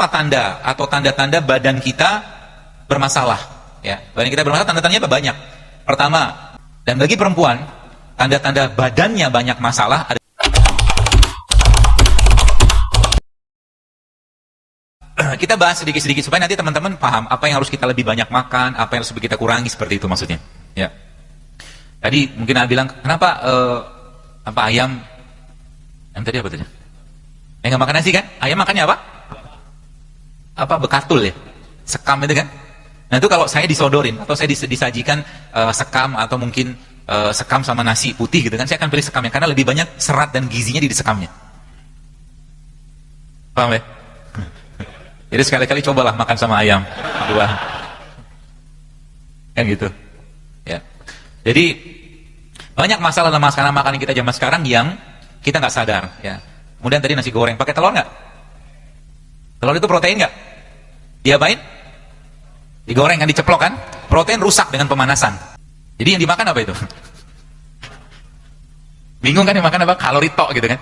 apa tanda atau tanda-tanda badan kita bermasalah? Ya, badan kita bermasalah, tanda-tandanya apa? Banyak. Pertama, dan bagi perempuan, tanda-tanda badannya banyak masalah ada. Kita bahas sedikit-sedikit supaya nanti teman-teman paham apa yang harus kita lebih banyak makan, apa yang harus kita kurangi, seperti itu maksudnya. Ya. Tadi mungkin Anda bilang, kenapa apa ayam yang tadi apa tadi? Nggak makan nasi kan? Ayam makannya apa? Apa bekatul ya? Sekam itu kan? Nah itu kalau saya disodorin atau saya disajikan sekam atau mungkin sekam sama nasi putih gitu kan, saya akan pilih sekamnya karena lebih banyak serat dan gizinya di sekamnya. Paham ya? Jadi sekali-kali cobalah makan sama ayam dua, kan gitu. Ya. Jadi banyak masalah dalam makanan kita zaman sekarang yang kita nggak sadar. Ya. Kemudian tadi nasi goreng pakai telur nggak? Telur itu protein nggak? Diapain? Digoreng kan, diceplok kan? Protein rusak dengan pemanasan. Jadi yang dimakan apa itu? Bingung kan yang makan apa? Kalori tok gitu kan?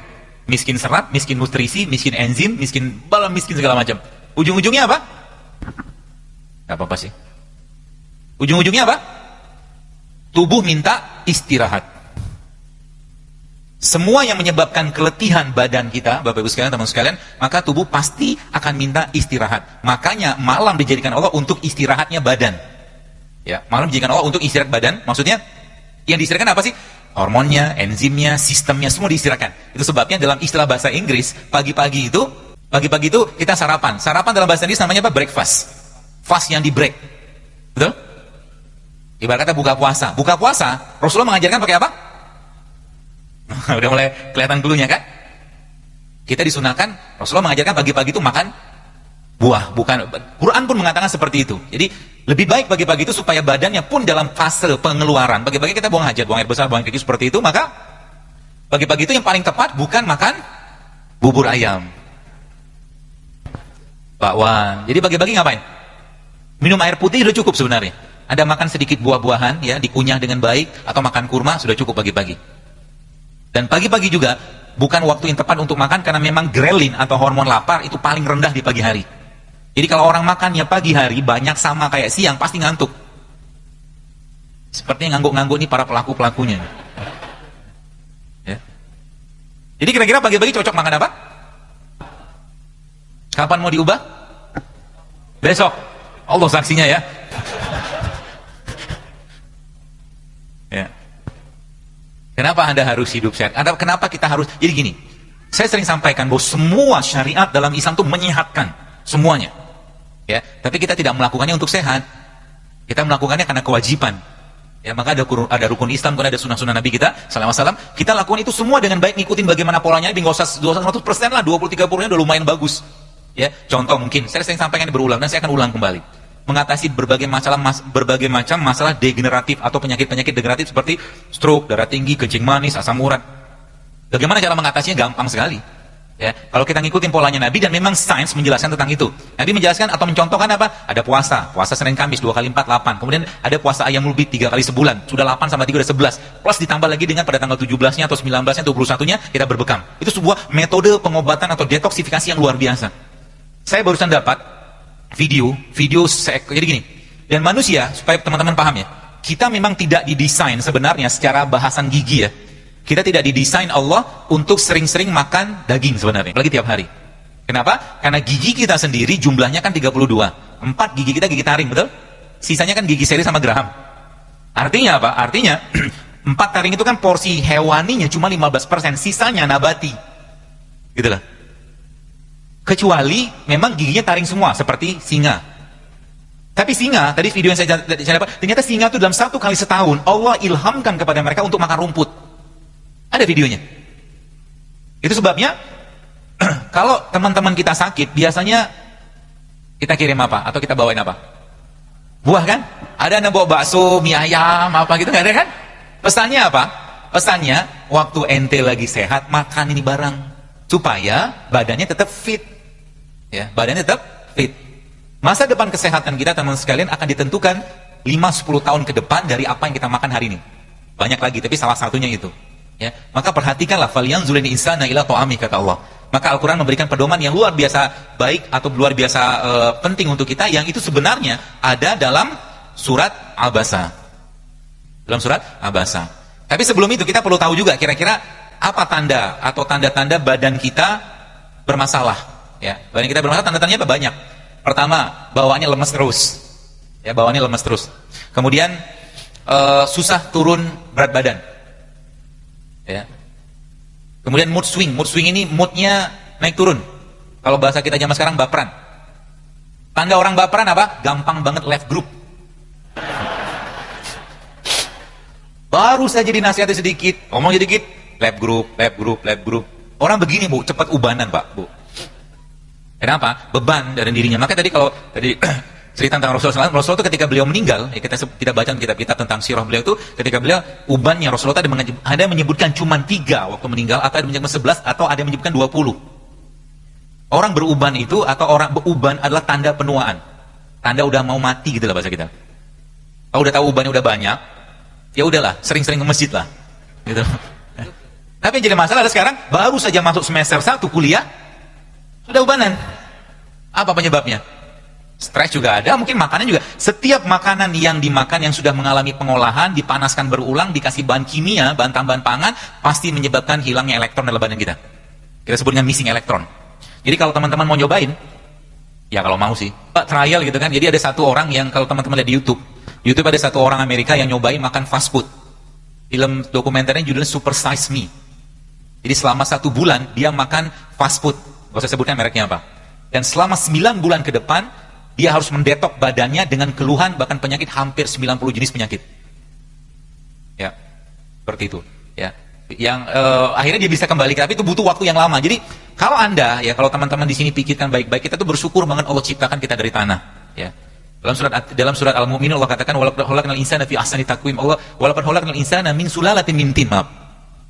Miskin serat, miskin nutrisi, miskin enzim, miskin segala macam. Ujung-ujungnya apa? Gak apa-apa sih. Ujung-ujungnya apa? Tubuh minta istirahat. Semua yang menyebabkan keletihan badan kita, Bapak Ibu sekalian, teman sekalian, maka tubuh pasti akan minta istirahat. Makanya malam dijadikan Allah untuk istirahatnya badan. Ya, malam dijadikan Allah untuk istirahat badan. Maksudnya yang diistirahatkan apa sih? Hormonnya, enzimnya, sistemnya semua diistirahatkan. Itu sebabnya dalam istilah bahasa Inggris, pagi-pagi itu kita sarapan. Sarapan dalam bahasa Inggris namanya apa? Breakfast. Fast yang di break. Betul? Ibarat kata buka puasa. Buka puasa, Rasulullah mengajarkan pakai apa? Udah mulai kelihatan dulunya kan? Kita disunahkan, Rasulullah mengajarkan pagi-pagi itu makan buah. Quran pun mengatakan seperti itu. Jadi lebih baik pagi-pagi itu supaya badannya pun dalam fase pengeluaran. Pagi-pagi kita buang hajat, buang air besar, buang kecil seperti itu. Maka pagi-pagi itu yang paling tepat bukan makan bubur ayam, bakwan. Jadi pagi-pagi ngapain? Minum air putih sudah cukup sebenarnya. Ada makan sedikit buah-buahan ya, dikunyah dengan baik, atau makan kurma sudah cukup pagi-pagi. Dan pagi-pagi juga bukan waktu yang tepat untuk makan karena memang grelin atau hormon lapar itu paling rendah di pagi hari. Jadi kalau orang makannya pagi hari banyak sama kayak siang pasti ngantuk. Sepertinya ngangguk-ngangguk nih para pelaku-pelakunya. Ya. Jadi kira-kira pagi-pagi cocok makan apa? Kapan mau diubah? Besok. Allah saksinya ya. Ya. Kenapa Anda harus hidup sehat? Kenapa kita harus? Jadi gini, saya sering sampaikan bahwa semua syariat dalam Islam itu menyehatkan semuanya. Ya, tapi kita tidak melakukannya untuk sehat. Kita melakukannya karena kewajiban. Ya, maka ada rukun Islam, ada sunnah-sunnah Nabi kita sallallahu alaihi wasallam. Kita lakukan itu semua dengan baik, ngikutin bagaimana polanya. Nggak usah 100% lah, 20-30% udah lumayan bagus. Ya, contoh mungkin saya sering sampaikan berulang dan saya akan ulang kembali. Mengatasi berbagai macam masalah degeneratif atau penyakit-penyakit degeneratif seperti stroke, darah tinggi, kencing manis, asam urat. Bagaimana cara mengatasinya? Gampang sekali. Ya, kalau kita ngikutin polanya Nabi dan memang sains menjelaskan tentang itu. Nabi menjelaskan atau mencontohkan apa? Ada puasa Senin Kamis 2 kali 4 8. Kemudian ada puasa ayam ulbit 3 kali sebulan. Sudah 8 sama 3 udah 11. Plus ditambah lagi dengan pada tanggal 17-nya atau 19-nya atau 21-nya kita berbekam. Itu sebuah metode pengobatan atau detoksifikasi yang luar biasa. Saya barusan dapat video jadi gini. Dan manusia, supaya teman-teman paham ya, kita memang tidak didesain sebenarnya secara bahasan gigi ya. Kita tidak didesain Allah untuk sering-sering makan daging sebenarnya, apalagi tiap hari. Kenapa? Karena gigi kita sendiri jumlahnya kan 32. 4 gigi kita gigi taring, betul? Sisanya kan gigi seri sama geraham. Artinya apa? Artinya 4 taring itu kan porsi hewaninya cuma 15%, sisanya nabati. Gitu lah. Kecuali memang giginya taring semua seperti singa. Tapi singa, tadi video yang saya dapat, ternyata singa itu dalam 1 kali setahun Allah ilhamkan kepada mereka untuk makan rumput. Ada videonya. Itu sebabnya kalau teman-teman kita sakit, biasanya kita kirim apa? Atau kita bawain apa? Buah kan? Ada Anda bawa bakso, mie ayam, apa gitu, nggak ada kan? Pesannya apa? Pesannya, waktu ente lagi sehat, makan ini barang. Supaya badannya tetap fit. Ya, badannya tetap fit. Masa depan kesehatan kita, teman sekalian, akan ditentukan 5-10 tahun ke depan dari apa yang kita makan hari ini. Banyak lagi, tapi salah satunya itu. Ya, maka perhatikanlah, falyanzuril insana ila ta'ami, kata Allah. Maka Al-Quran memberikan pedoman yang luar biasa baik atau luar biasa penting untuk kita, yang itu sebenarnya ada dalam surat Abasa. Dalam surat Abasa. Tapi sebelum itu kita perlu tahu juga kira-kira apa tanda atau tanda-tanda badan kita bermasalah. Ya, badan kita bermasalah, tanda-tandanya banyak. Pertama, bawaannya lemes terus. Ya, bawaannya lemes terus. Kemudian susah turun berat badan. Ya. Kemudian mood swing ini moodnya naik turun. Kalau bahasa kita zaman sekarang baperan. Tanda orang baperan apa? Gampang banget left group. Baru saja dinasihati sedikit, ngomong sedikit, left group. Orang begini Bu, cepat ubanan Pak, Bu. Kenapa? Beban dari dirinya. Maka tadi kalau tadi cerita tentang Rasulullah itu ketika beliau meninggal, ya kita baca kitab-kitab tentang sirah beliau itu, ketika beliau ubannya Rasulullah ada yang menyebutkan cuma 3 waktu meninggal, atau ada yang menyebutkan 11, atau ada yang menyebutkan 20. Orang beruban itu, atau orang beruban adalah tanda penuaan. Tanda udah mau mati gitu lah bahasa kita. Kalau udah tahu ubannya udah banyak, ya udahlah, sering-sering ke masjid lah. Gitu. Tapi yang jadi masalah adalah sekarang baru saja masuk semester 1 kuliah sudah ubanan. Apa penyebabnya? Stres juga ada, mungkin makanan juga. Setiap makanan yang dimakan yang sudah mengalami pengolahan, dipanaskan berulang, dikasih bahan kimia, bahan tambahan pangan, pasti menyebabkan hilangnya elektron dalam badan kita. Kita sebut dengan missing elektron. Jadi kalau teman-teman mau nyobain, ya kalau mau sih, trial gitu kan. Jadi ada satu orang yang kalau teman-teman lihat di YouTube ada satu orang Amerika yang nyobain makan fast food. Film dokumenternya judulnya Super Size Me. Jadi selama 1 bulan dia makan fast food. Gak usah sebutnya mereknya apa. Dan selama 9 bulan ke depan dia harus mendetok badannya dengan keluhan bahkan penyakit hampir 90 jenis penyakit. Ya, seperti itu. Ya, yang akhirnya dia bisa kembali, tapi itu butuh waktu yang lama. Jadi kalau Anda, ya kalau teman-teman di sini pikirkan baik-baik, kita tuh bersyukur banget Allah ciptakan kita dari tanah. Ya. Dalam surat Al-Mu'minun Allah katakan walaqad khalaqnal insana fi ahsani taqwim. Allah walaqad khalaqnal insana min sulalatin min tin.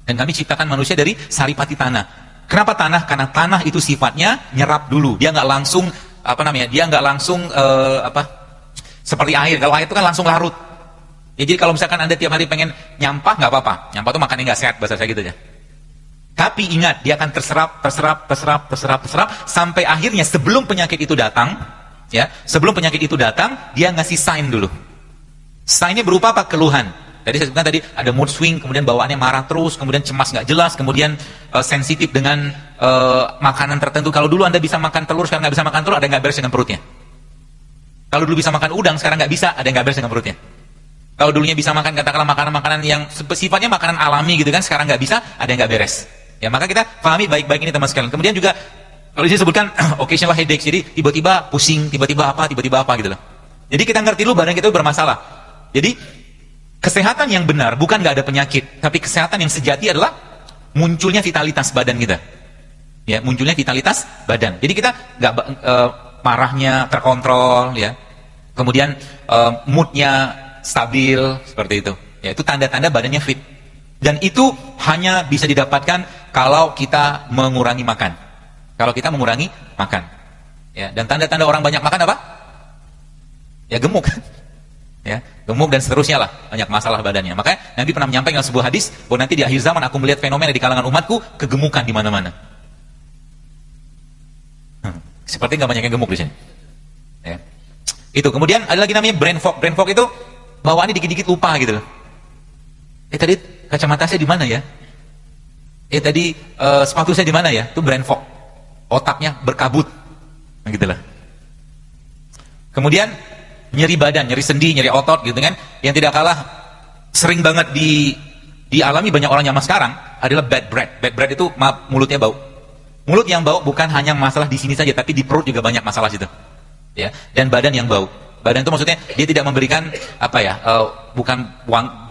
Dan kami ciptakan manusia dari saripati tanah. Kenapa tanah? Karena tanah itu sifatnya nyerap dulu. Dia nggak langsung dia nggak langsung seperti air. Kalau air itu kan langsung larut. Ya, jadi kalau misalkan Anda tiap hari pengen nyampah nggak apa-apa. Nyampah itu makannya nggak sehat bahasa saya gitu ya. Tapi ingat, dia akan terserap sampai akhirnya sebelum penyakit itu datang. Ya, sebelum penyakit itu datang, dia ngasih sign dulu. Signnya berupa apa? Keluhan. Tadi saya sebutkan tadi ada mood swing, kemudian bawaannya marah terus, kemudian cemas nggak jelas, kemudian sensitif dengan makanan tertentu. Kalau dulu Anda bisa makan telur, sekarang nggak bisa makan telur, ada yang nggak beres dengan perutnya. Kalau dulu bisa makan udang, sekarang nggak bisa, ada yang nggak beres dengan perutnya. Kalau dulunya bisa makan katakanlah makanan-makanan yang sifatnya makanan alami gitu kan, sekarang nggak bisa, ada yang nggak beres. Ya, maka kita pahami baik-baik ini teman sekalian. Kemudian juga kalau disini sebutkan occasional headache, jadi tiba-tiba pusing, tiba-tiba apa gitu loh. Jadi kita ngerti dulu badan kita bermasalah. Jadi kesehatan yang benar bukan nggak ada penyakit, tapi kesehatan yang sejati adalah munculnya vitalitas badan kita. Ya, munculnya vitalitas badan. Jadi kita nggak marahnya terkontrol, ya. Kemudian moodnya stabil seperti itu. Ya, itu tanda-tanda badannya fit. Dan itu hanya bisa didapatkan kalau kita mengurangi makan. Kalau kita mengurangi makan, ya, dan tanda-tanda orang banyak makan apa? Ya gemuk, ya gemuk dan seterusnya lah, banyak masalah badannya. Makanya Nabi pernah menyampaikan sebuah hadis bahwa nanti di akhir zaman aku melihat fenomena di kalangan umatku kegemukan di mana-mana. Seperti nggak banyak yang gemuk di sini. Ya. Itu kemudian ada lagi namanya brain fog. Brain fog itu bawaannya dikit-dikit lupa gitu loh. Tadi kacamata saya di mana ya? Tadi sepatu saya di mana ya? Itu brain fog. Otaknya berkabut, begitulah. Kemudian nyeri badan, nyeri sendi, nyeri otot, gitu kan? Yang tidak kalah sering banget dialami banyak orang zaman sekarang adalah bad breath. Bad breath itu mulutnya bau. Mulut yang bau bukan hanya masalah di sini saja, tapi di perut juga banyak masalah situ. Ya, dan badan yang bau. Badan itu maksudnya dia tidak memberikan bukan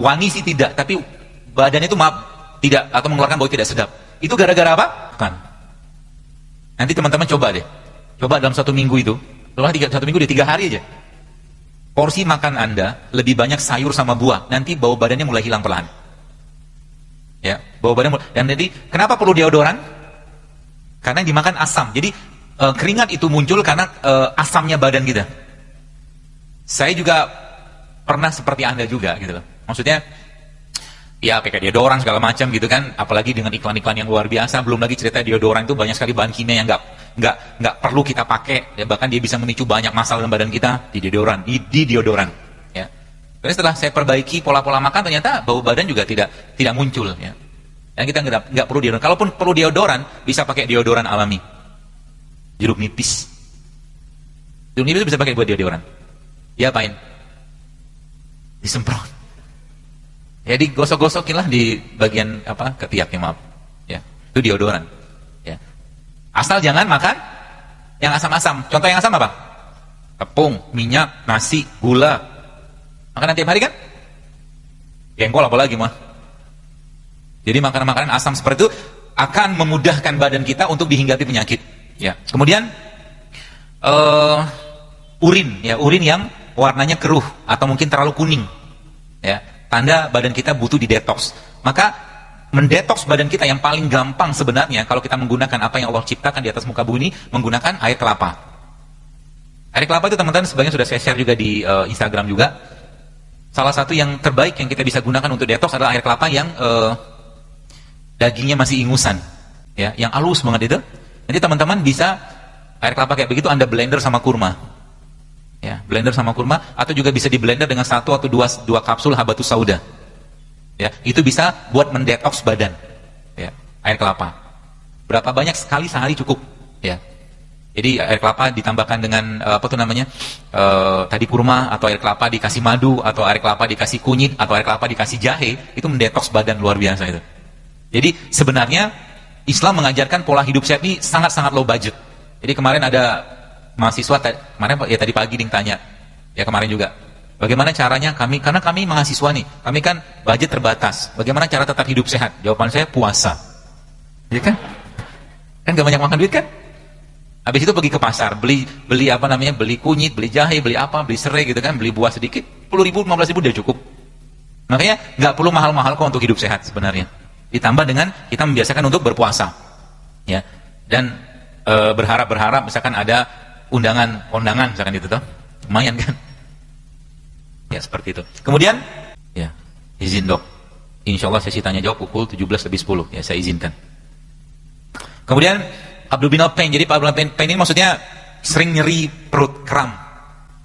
wangi sih tidak, tapi badan itu tidak atau mengeluarkan bau tidak sedap. Itu gara-gara apa? Bukan. Nanti teman-teman coba deh. Coba dalam 1 minggu itu. Satu minggu di 3 hari aja. Porsi makan Anda lebih banyak sayur sama buah. Nanti bau badannya mulai hilang perlahan. Ya, bau badan mulai. Dan nanti kenapa perlu deodoran? Karena yang dimakan asam. Jadi keringat itu muncul karena asamnya badan kita. Saya juga pernah seperti Anda juga gitu loh. Maksudnya Ya pakai deodoran segala macam gitu kan, apalagi dengan iklan-iklan yang luar biasa. Belum lagi cerita deodoran itu banyak sekali bahan kimia yang nggak perlu kita pakai, ya, bahkan dia bisa memicu banyak masalah dalam badan kita di deodoran ya. Tapi setelah saya perbaiki pola-pola makan, ternyata bau badan juga tidak muncul ya. Dan kita nggak perlu deodoran. Kalaupun perlu deodoran, bisa pakai deodoran alami, jeruk nipis. Jeruk nipis itu bisa pakai buat deodoran. Ya apain? Disemprot. Ya digosok-gosokin lah di bagian ketiaknya, maaf. Ya, itu deodoran. Ya. Asal jangan makan yang asam-asam. Contoh yang asam apa? Tepung, minyak, nasi, gula. Makanan tiap hari kan? Jengkol apalagi mah. Jadi makanan-makanan asam seperti itu akan memudahkan badan kita untuk dihinggapi penyakit. Ya. Kemudian urin yang warnanya keruh atau mungkin terlalu kuning. Ya. Tanda badan kita butuh didetoks. Maka mendetoks badan kita yang paling gampang sebenarnya kalau kita menggunakan apa yang Allah ciptakan di atas muka bumi, menggunakan air kelapa. Air kelapa itu teman-teman sebagian sudah saya share juga di Instagram juga. Salah satu yang terbaik yang kita bisa gunakan untuk detoks adalah air kelapa yang dagingnya masih ingusan, ya, yang halus banget itu. Jadi teman-teman bisa air kelapa kayak begitu Anda blender sama kurma. Ya, blender sama kurma, atau juga bisa di blender dengan 1 atau 2 kapsul habatus sauda. Ya, itu bisa buat mendetoks badan. Ya, air kelapa. Berapa banyak? Sekali sehari cukup. Ya. Jadi air kelapa ditambahkan dengan tadi kurma, atau air kelapa dikasih madu, atau air kelapa dikasih kunyit, atau air kelapa dikasih jahe, itu mendetoks badan luar biasa itu. Jadi sebenarnya Islam mengajarkan pola hidup sehat ini sangat-sangat low budget. Jadi kemarin ada mahasiswa tadi pagi tanya, ya kemarin juga, bagaimana caranya karena kami mahasiswa nih, kami kan budget terbatas, bagaimana cara tetap hidup sehat? Jawaban saya puasa, ya kan gak banyak makan duit kan, habis itu pergi ke pasar, beli kunyit, beli jahe, beli serai gitu kan, beli buah sedikit, 10.000, 15.000 udah cukup. Makanya gak perlu mahal-mahal kok untuk hidup sehat sebenarnya, ditambah dengan kita membiasakan untuk berpuasa, ya, dan berharap misalkan ada undangan misalkan itu toh, lumayan kan, ya seperti itu. Kemudian ya izin dok, insya Allah sesi tanya jawab pukul 17:10, ya saya izinkan. Kemudian abdominal pain. Jadi abdominal pain ini maksudnya sering nyeri perut, kram.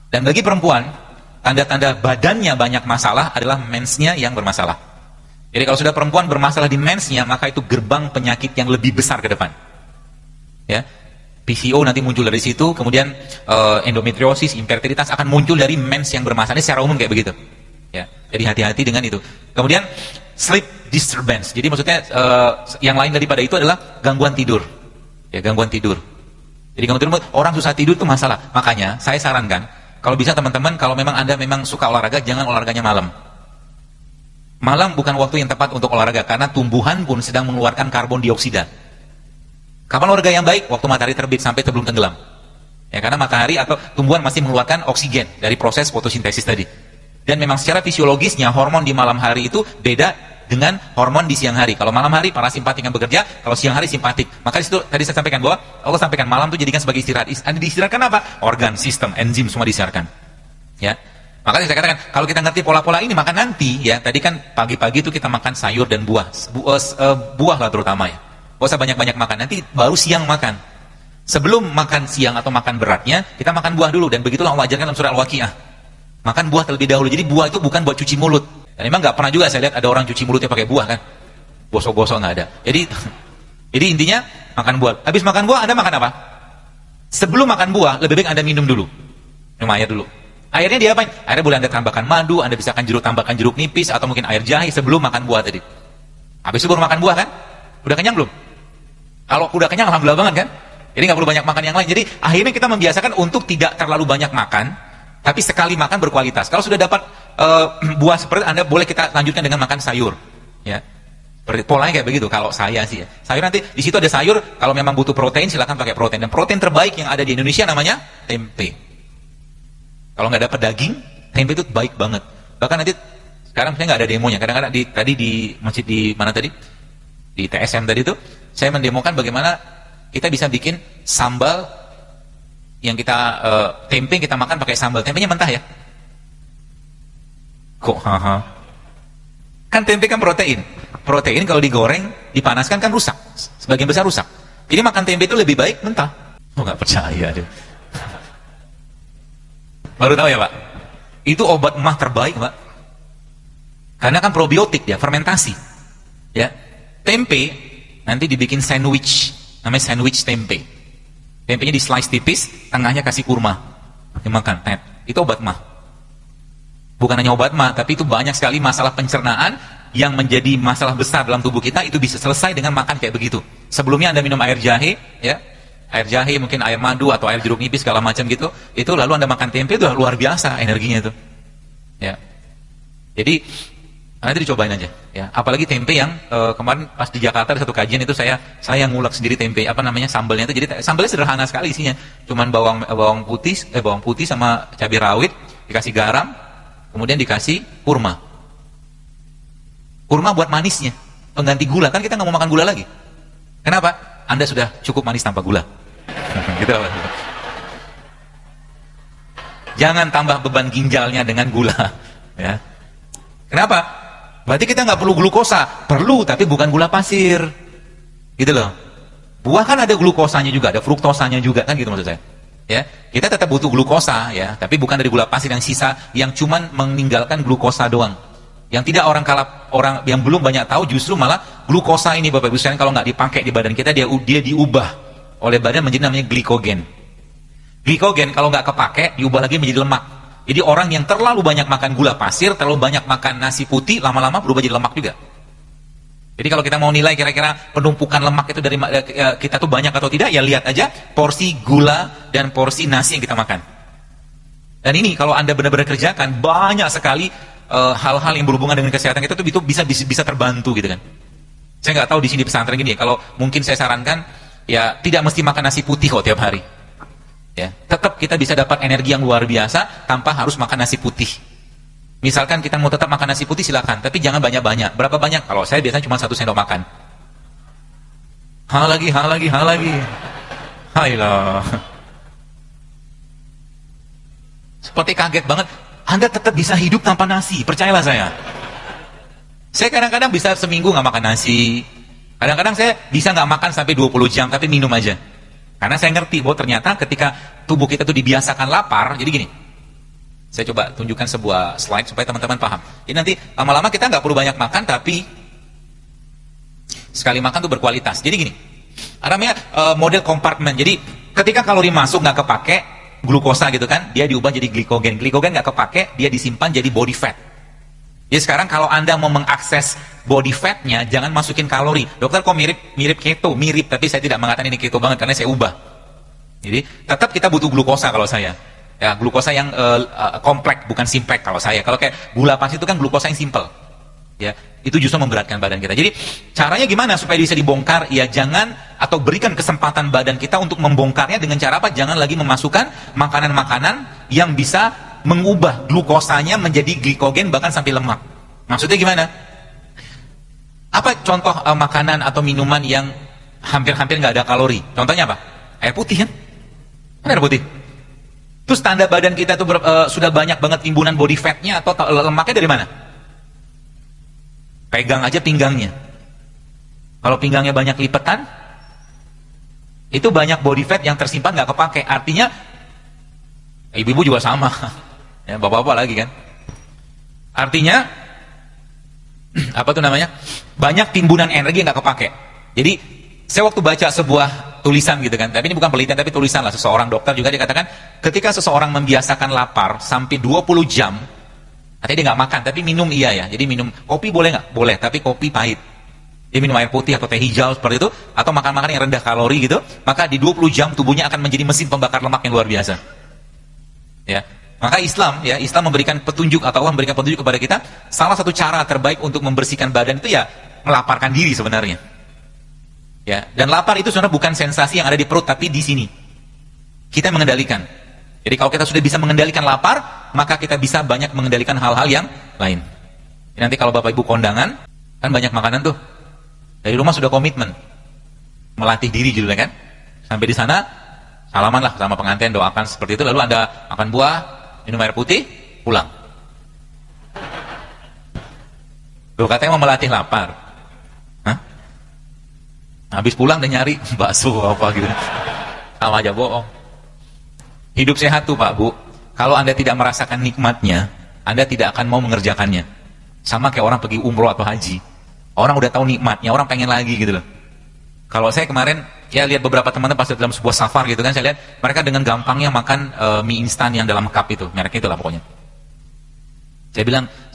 Dan bagi perempuan, tanda-tanda badannya banyak masalah adalah mensnya yang bermasalah. Jadi kalau sudah perempuan bermasalah di mensnya, maka itu gerbang penyakit yang lebih besar ke depan, ya. PCO nanti muncul dari situ, kemudian endometriosis, infertilitas akan muncul dari mens yang bermasalah. Ini secara umum kayak begitu. Ya, jadi hati-hati dengan itu. Kemudian sleep disturbance. Jadi maksudnya yang lain daripada itu adalah gangguan tidur. Ya, gangguan tidur. Jadi gangguan tidur, orang susah tidur itu masalah. Makanya saya sarankan, kalau bisa teman-teman, kalau memang Anda memang suka olahraga, jangan olahraganya malam. Malam bukan waktu yang tepat untuk olahraga, karena tumbuhan pun sedang mengeluarkan karbon dioksida. Kapan olahraga yang baik? Waktu matahari terbit sampai sebelum tenggelam. Ya, karena matahari atau tumbuhan masih mengeluarkan oksigen dari proses fotosintesis tadi. Dan memang secara fisiologisnya hormon di malam hari itu beda dengan hormon di siang hari. Kalau malam hari parasimpatik yang bekerja, kalau siang hari simpatik. Maka di situ tadi saya sampaikan bahwa Allah sampaikan malam itu jadikan sebagai istirahat. Diistirahatkan apa? Organ, sistem, enzim semua diistirahatkan. Ya. Makanya saya katakan, kalau kita ngerti pola-pola ini, maka nanti ya, tadi kan pagi-pagi itu kita makan sayur dan buah. Buah lah terutama ya. Gak usah banyak-banyak makan, nanti baru siang makan. Sebelum makan siang atau makan beratnya, kita makan buah dulu. Dan begitulah Allah ajarkan dalam surah Al-Waqiah. Makan buah terlebih dahulu. Jadi buah itu bukan buat cuci mulut. Dan memang gak pernah juga saya lihat ada orang cuci mulutnya pakai buah kan. Gosok-gosok gak ada. Jadi intinya makan buah. Habis makan buah Anda makan apa? Sebelum makan buah, lebih baik Anda minum dulu. Minum air dulu. Airnya diapain? Airnya boleh Anda tambahkan madu, Anda bisa tambahkan jeruk nipis, atau mungkin air jahe sebelum makan buah tadi. Habis itu baru makan buah kan? Udah kenyang belum? Kalau udah kenyang, alhamdulillah banget kan? Jadi nggak perlu banyak makan yang lain. Jadi akhirnya kita membiasakan untuk tidak terlalu banyak makan, tapi sekali makan berkualitas. Kalau sudah dapat buah seperti Anda, boleh kita lanjutkan dengan makan sayur. Ya, polanya kayak begitu. Kalau saya sih, ya. Sayur nanti di situ ada sayur. Kalau memang butuh protein, silakan pakai protein. Dan protein terbaik yang ada di Indonesia namanya tempe. Kalau nggak dapat daging, tempe itu baik banget. Bahkan nanti sekarang saya nggak ada demonya. Kadang-kadang tadi di masjid di mana tadi? Di TSM tadi itu, saya mendemokan bagaimana kita bisa bikin sambal yang kita tempe kita makan pakai sambal. Tempenya mentah ya? Kok? Kan tempe kan protein. Protein kalau digoreng, dipanaskan kan rusak. Sebagian besar rusak. Jadi makan tempe itu lebih baik mentah. Oh nggak percaya deh. Baru tahu ya Pak? Itu obat emah terbaik Pak. Karena kan probiotik dia, fermentasi. Ya, tempe nanti dibikin sandwich, namanya sandwich tempe. Tempenya di slice tipis, tengahnya kasih kurma, dimakan. Itu obat emah. Bukan hanya obat mah, tapi itu banyak sekali masalah pencernaan yang menjadi masalah besar dalam tubuh kita, itu bisa selesai dengan makan kayak begitu. Sebelumnya Anda minum air jahe, ya, air jahe, mungkin air madu atau air jeruk nipis segala macam gitu, itu lalu Anda makan tempe, itu luar biasa energinya itu. Ya. Jadi nanti dicobain aja, ya. Apalagi tempe yang kemarin pas di Jakarta ada satu kajian itu saya ngulek sendiri tempe, apa namanya, sambalnya itu. Jadi sambalnya sederhana sekali isinya, cuman bawang putih sama cabai rawit, dikasih garam, kemudian dikasih kurma. Kurma buat manisnya, pengganti gula. Kan kita nggak mau makan gula lagi. Kenapa? Anda sudah cukup manis tanpa gula. Gitu. Jangan tambah beban ginjalnya dengan gula. Ya. Kenapa? Berarti kita nggak perlu glukosa. Perlu, tapi bukan gula pasir. Gitu loh. Buah kan ada glukosanya juga, ada fruktosanya juga, kan gitu maksud saya. Ya, kita tetap butuh glukosa, ya, tapi bukan dari gula pasir yang sisa, yang cuman meninggalkan glukosa doang. Yang tidak orang yang belum banyak tahu, justru malah glukosa ini Bapak Ibu sekalian kalau nggak dipakai di badan kita, dia diubah oleh badan menjadi namanya glikogen. Glikogen kalau nggak kepake diubah lagi menjadi lemak. Jadi orang yang terlalu banyak makan gula pasir, terlalu banyak makan nasi putih, lama-lama berubah jadi lemak juga. Jadi kalau kita mau nilai kira-kira penumpukan lemak itu dari kita tuh banyak atau tidak, ya lihat aja porsi gula dan porsi nasi yang kita makan. Dan ini kalau Anda benar-benar kerjakan, banyak sekali hal-hal yang berhubungan dengan kesehatan kita tuh itu bisa terbantu gitu kan. Saya nggak tahu di sini pesantren gini ya, kalau mungkin saya sarankan ya tidak mesti makan nasi putih kok tiap hari. Ya, tetap kita bisa dapat energi yang luar biasa tanpa harus makan nasi putih. Misalkan kita mau tetap makan nasi putih silakan, tapi jangan banyak-banyak. Berapa banyak? Kalau saya biasanya cuma 1 sendok makan. Hal lagi. Hailah. Seperti kaget banget. Anda tetap bisa hidup tanpa nasi, percayalah saya. Saya kadang-kadang bisa seminggu nggak makan nasi. Kadang-kadang saya bisa nggak makan sampai 20 jam, tapi minum aja. Karena saya ngerti bahwa ternyata ketika tubuh kita tuh dibiasakan lapar, jadi gini. Saya coba tunjukkan sebuah slide supaya teman-teman paham. Jadi nanti lama-lama kita nggak perlu banyak makan, tapi sekali makan tuh berkualitas. Jadi gini, ada namanya model kompartemen. Jadi ketika kalori masuk nggak kepake, glukosa gitu kan, dia diubah jadi glikogen. Glikogen nggak kepake, dia disimpan jadi body fat. Jadi sekarang kalau Anda mau mengakses body fatnya, jangan masukin kalori. Dokter kok mirip keto? Mirip, tapi saya tidak mengatakan ini keto banget karena saya ubah. Jadi tetap kita butuh glukosa kalau saya. Ya, glukosa yang kompleks, bukan simplek kalau saya. Kalau kayak gula pasir itu kan glukosa yang simple. Ya, itu justru memberatkan badan kita. Jadi caranya gimana supaya bisa dibongkar? Ya jangan, atau berikan kesempatan badan kita untuk membongkarnya dengan cara apa? Jangan lagi memasukkan makanan-makanan yang bisa mengubah glukosanya menjadi glikogen bahkan sampai lemak. Maksudnya gimana? Apa contoh makanan atau minuman yang hampir-hampir nggak ada kalori? Contohnya apa? Air putih kan? Air putih. Terus tanda badan kita tuh sudah banyak banget timbunan body fatnya atau lemaknya dari mana? Pegang aja pinggangnya. Kalau pinggangnya banyak lipetan, itu banyak body fat yang tersimpan nggak kepake. Artinya ibu-ibu juga sama, ya bapak-bapak lagi kan. Artinya apa tuh namanya? Banyak timbunan energi yang nggak kepake. Jadi saya waktu baca sebuah tulisan gitu kan, tapi ini bukan penelitian tapi tulisan lah, seseorang dokter juga, dia katakan ketika seseorang membiasakan lapar sampai 20 jam, artinya dia nggak makan, tapi minum iya ya. Jadi minum kopi boleh nggak? Boleh, tapi kopi pahit. Dia minum air putih atau teh hijau seperti itu, atau makan makanan yang rendah kalori gitu, maka di 20 jam tubuhnya akan menjadi mesin pembakar lemak yang luar biasa. Ya, maka Islam memberikan petunjuk, atau Allah memberikan petunjuk kepada kita, salah satu cara terbaik untuk membersihkan badan itu ya melaparkan diri sebenarnya. Ya, dan lapar itu sebenarnya bukan sensasi yang ada di perut, tapi di sini. Kita mengendalikan. Jadi kalau kita sudah bisa mengendalikan lapar, maka kita bisa banyak mengendalikan hal-hal yang lain. Nanti kalau Bapak Ibu kondangan, kan banyak makanan tuh. Dari rumah sudah komitmen. Melatih diri judulnya kan. Sampai di sana, salaman lah sama pengantin, doakan seperti itu. Lalu Anda makan buah, minum air putih, pulang. Loh, katanya mau melatih lapar. Hah? Habis pulang udah nyari bakso apa gitu. Sama aja bohong. Hidup sehat tuh Pak Bu, kalau Anda tidak merasakan nikmatnya, Anda tidak akan mau mengerjakannya. Sama kayak orang pergi umroh atau haji. Orang udah tahu nikmatnya, orang pengen lagi gitu loh. Kalau saya kemarin ya lihat beberapa teman-teman pas dalam sebuah safar gitu kan, saya lihat mereka dengan gampangnya makan mie instan yang dalam cup itu, mereknya itulah pokoknya. Saya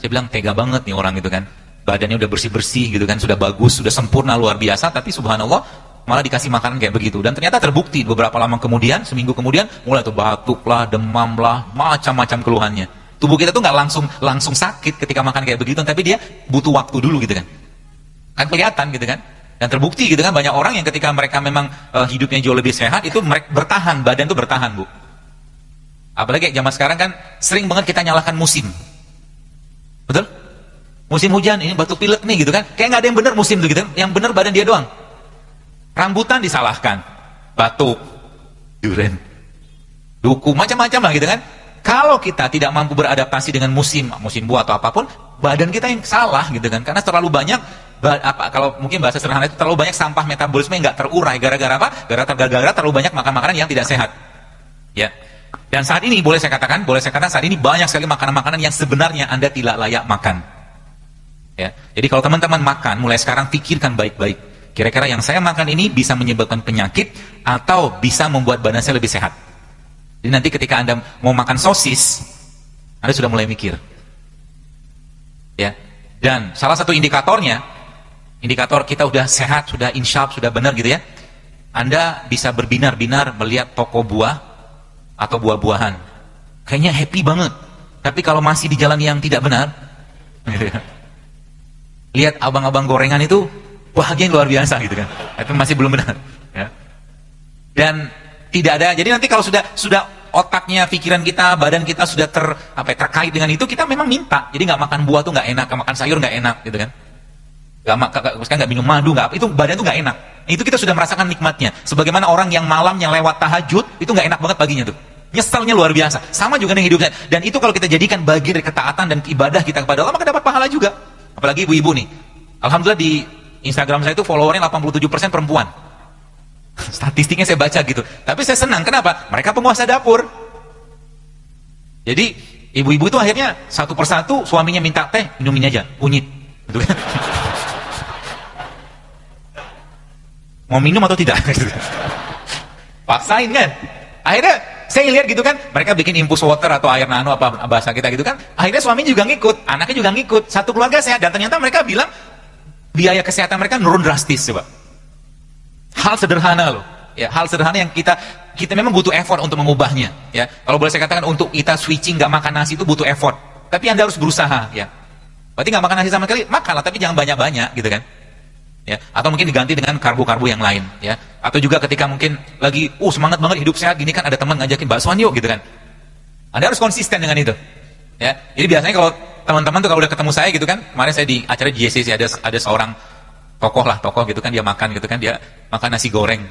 bilang tega banget nih orang gitu kan. Badannya udah bersih-bersih gitu kan, sudah bagus, sudah sempurna luar biasa, tapi subhanallah malah dikasih makanan kayak begitu. Dan ternyata terbukti beberapa lama kemudian, seminggu kemudian mulai tuh batuk lah, demam lah, macam-macam keluhannya. Tubuh kita tuh nggak langsung sakit ketika makan kayak begitu, tapi dia butuh waktu dulu gitu kan. Kan kelihatan gitu kan. Dan terbukti gitu kan, banyak orang yang ketika mereka memang hidupnya jauh lebih sehat, itu mereka bertahan, badan tuh bertahan Bu. Apalagi zaman sekarang kan sering banget kita nyalahkan musim. Betul? Musim hujan, ini batuk pilek nih gitu kan. Kayak nggak ada yang benar musim tuh gitu kan. Yang benar badan dia doang. Rambutan disalahkan, batuk, duren, duku, macam-macam lah gitu kan. Kalau kita tidak mampu beradaptasi dengan musim buah atau apapun, badan kita yang salah gitu kan. Karena terlalu banyak, kalau mungkin bahasa sederhana itu terlalu banyak sampah metabolisme yang nggak terurai. Gara-gara apa? Gara-gara terlalu banyak makan makanan yang tidak sehat. Ya. Dan saat ini boleh saya katakan saat ini banyak sekali makanan-makanan yang sebenarnya Anda tidak layak makan. Ya. Jadi kalau teman-teman makan, mulai sekarang pikirkan baik-baik. Kira-kira yang saya makan ini bisa menyebabkan penyakit atau bisa membuat badan saya lebih sehat. Jadi nanti ketika Anda mau makan sosis, Anda sudah mulai mikir. Ya. Dan salah satu indikator kita udah sehat, sudah insyaf, sudah benar gitu ya. Anda bisa berbinar-binar melihat toko buah atau buah-buahan. Kayaknya happy banget. Tapi kalau masih di jalan yang tidak benar, lihat abang-abang gorengan itu bahagia yang luar biasa gitu kan. Itu masih belum benar ya. Dan tidak ada, jadi nanti kalau sudah otaknya, pikiran kita, badan kita sudah terkait dengan itu, kita memang minta. Jadi nggak makan buah tuh nggak enak, makan sayur nggak enak gitu kan. Nggak minum madu, itu badan tuh nggak enak. Itu kita sudah merasakan nikmatnya. Sebagaimana orang yang malamnya lewat tahajud, itu nggak enak banget paginya tuh. Nyeselnya luar biasa. Sama juga dengan hidupnya. Dan itu kalau kita jadikan bagian dari ketaatan dan ibadah kita kepada Allah, maka dapat pahala juga. Apalagi ibu-ibu nih. Alhamdulillah di Instagram saya itu followernya 87% perempuan. Statistiknya saya baca gitu. Tapi saya senang, kenapa? Mereka penguasa dapur. Jadi ibu-ibu itu akhirnya satu persatu suaminya minta teh, minumin aja, kunyit. Gitu kan? Mau minum atau tidak? Paksain kan? Akhirnya saya lihat gitu kan, mereka bikin infus water atau air nano apa bahasa kita gitu kan. Akhirnya suami juga ngikut, anaknya juga ngikut. Satu keluarga sehat, dan ternyata mereka bilang biaya kesehatan mereka menurun drastis coba. Hal sederhana loh. Ya, hal sederhana yang kita memang butuh effort untuk mengubahnya, ya. Kalau boleh saya katakan untuk kita switching nggak makan nasi itu butuh effort. Tapi Anda harus berusaha, ya. Berarti nggak makan nasi sama sekali, makanlah tapi jangan banyak-banyak gitu kan. Ya, atau mungkin diganti dengan karbo-karbo yang lain, ya. Atau juga ketika mungkin lagi semangat banget hidup sehat gini kan, ada teman ngajakin baksoan yuk gitu kan. Anda harus konsisten dengan itu. Ya. Jadi biasanya kalau teman-teman tuh kalau udah ketemu saya gitu kan, kemarin saya di acara JCC ada seorang tokoh gitu kan, dia makan gitu kan, dia makan nasi goreng.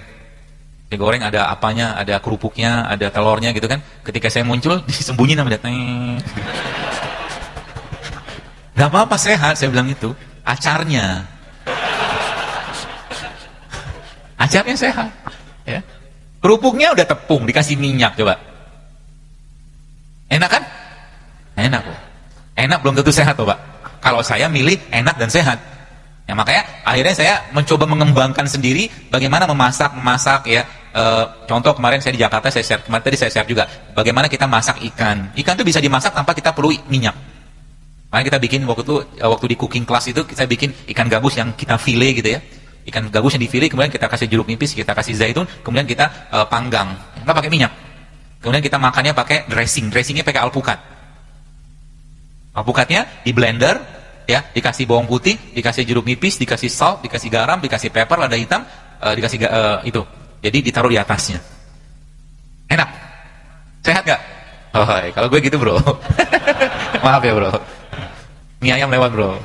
Nasi goreng ada apanya, ada kerupuknya, ada telurnya gitu kan. Ketika saya muncul, disembunyi nama dia. Gak apa-apa, sehat, saya bilang itu. Acarnya sehat, ya. Kerupuknya udah tepung, dikasih minyak, coba. Enak kan? Enak kok. Enak belum tentu sehat loh Pak. Kalau saya milih enak dan sehat. Ya makanya akhirnya saya mencoba mengembangkan sendiri bagaimana memasak ya. Contoh kemarin saya di Jakarta, kemarin tadi saya share juga bagaimana kita masak ikan. Ikan itu bisa dimasak tanpa kita perlu minyak. Makanya kita bikin waktu di cooking class itu kita bikin ikan gabus yang kita file gitu ya. Ikan gabus yang di file, kemudian kita kasih jeruk nipis, kita kasih zaitun, kemudian kita panggang. Nggak pakai minyak. Kemudian kita makannya pakai dressingnya pakai alpukat. Alpukatnya di blender, ya, dikasih bawang putih, dikasih jeruk nipis, dikasih salt, dikasih garam, dikasih pepper, lada hitam, dikasih itu. Jadi ditaruh di atasnya. Enak. Sehat gak? Oh, kalau gue gitu bro. Maaf ya bro. Mie ayam lewat bro.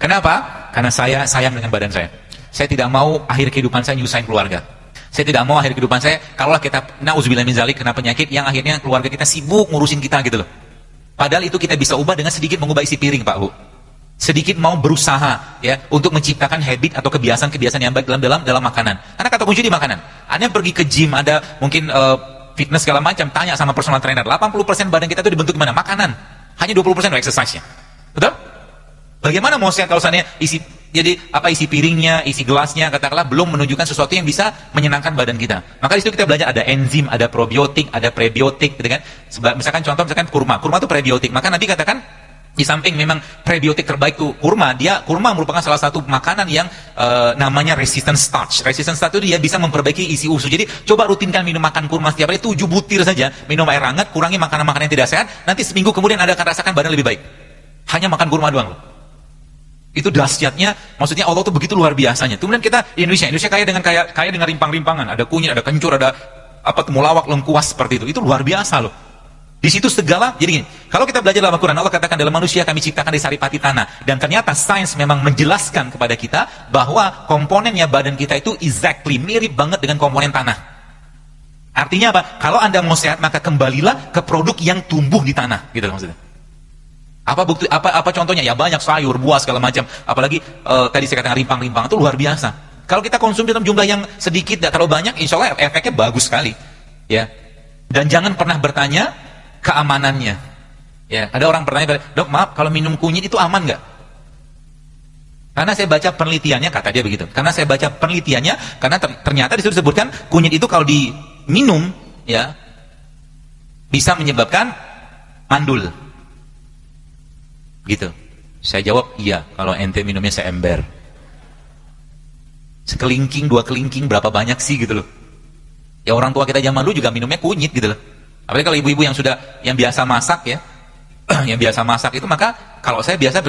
Kenapa? Karena saya sayang dengan badan saya. Saya tidak mau akhir kehidupan saya nyusahin keluarga. Saya tidak mau akhir kehidupan saya, kalaulah kita nauzubillah min zalik kena penyakit yang akhirnya keluarga kita sibuk ngurusin kita gitu loh. Padahal itu kita bisa ubah dengan sedikit mengubah isi piring Pak Bu. sedikit mau berusaha ya untuk menciptakan habit atau kebiasaan-kebiasaan yang baik dalam makanan. Karena kata kunci di makanan. Anda pergi ke gym, ada mungkin fitness segala macam, tanya sama personal trainer, 80% badan kita itu dibentuk gimana? Makanan. Hanya 20% exercise-nya. Betul? Bagaimana mau sehat kalau seandainya isi piringnya, isi gelasnya, katakanlah belum menunjukkan sesuatu yang bisa menyenangkan badan kita. Maka di situ kita belajar ada enzim, ada probiotik, ada prebiotik, gitu kan. Misalkan kurma itu prebiotik. Maka Nabi katakan di samping memang prebiotik terbaik itu kurma merupakan salah satu makanan yang namanya resistant starch. Resistant starch itu dia bisa memperbaiki isi usus. Jadi coba rutinkan makan kurma setiap hari 7 butir saja, minum air hangat, kurangi makanan-makanan yang tidak sehat, nanti seminggu kemudian Anda akan rasakan badan lebih baik. Hanya makan kurma doang loh. Itu dahsyatnya, maksudnya Allah itu begitu luar biasanya. Kemudian kita di Indonesia kaya dengan rimpang-rimpangan, ada kunyit, ada kencur, ada temulawak, lengkuas seperti itu. Itu luar biasa loh. Di situ segala, jadi gini, kalau kita belajar dalam Al-Quran, Allah katakan dalam manusia kami ciptakan dari saripati tanah. Dan ternyata sains memang menjelaskan kepada kita bahwa komponennya badan kita itu exactly mirip banget dengan komponen tanah. Artinya apa? Kalau Anda mau sehat, maka kembalilah ke produk yang tumbuh di tanah, gitu maksudnya. Apa contohnya? Ya banyak, sayur, buah segala macam. Apalagi tadi saya katakan rimpang-rimpang itu luar biasa. Kalau kita konsumsi dalam jumlah yang sedikit, tidak terlalu banyak, insya Allah efeknya bagus sekali. Ya. Dan jangan pernah bertanya keamanannya. Ya, ada orang bertanya, dok maaf, kalau minum kunyit itu aman nggak? Karena saya baca penelitiannya, kata dia begitu. Karena saya baca penelitiannya, karena ternyata disitu disebutkan kunyit itu kalau diminum, ya bisa menyebabkan mandul. Gitu. Saya jawab, iya, kalau ente minumnya seember. Sekelingking, 2 kelingking, berapa banyak sih gitu loh. Ya orang tua kita zaman dulu juga minumnya kunyit gitu loh. Apalagi kalau ibu-ibu yang biasa masak ya, yang biasa masak itu, maka kalau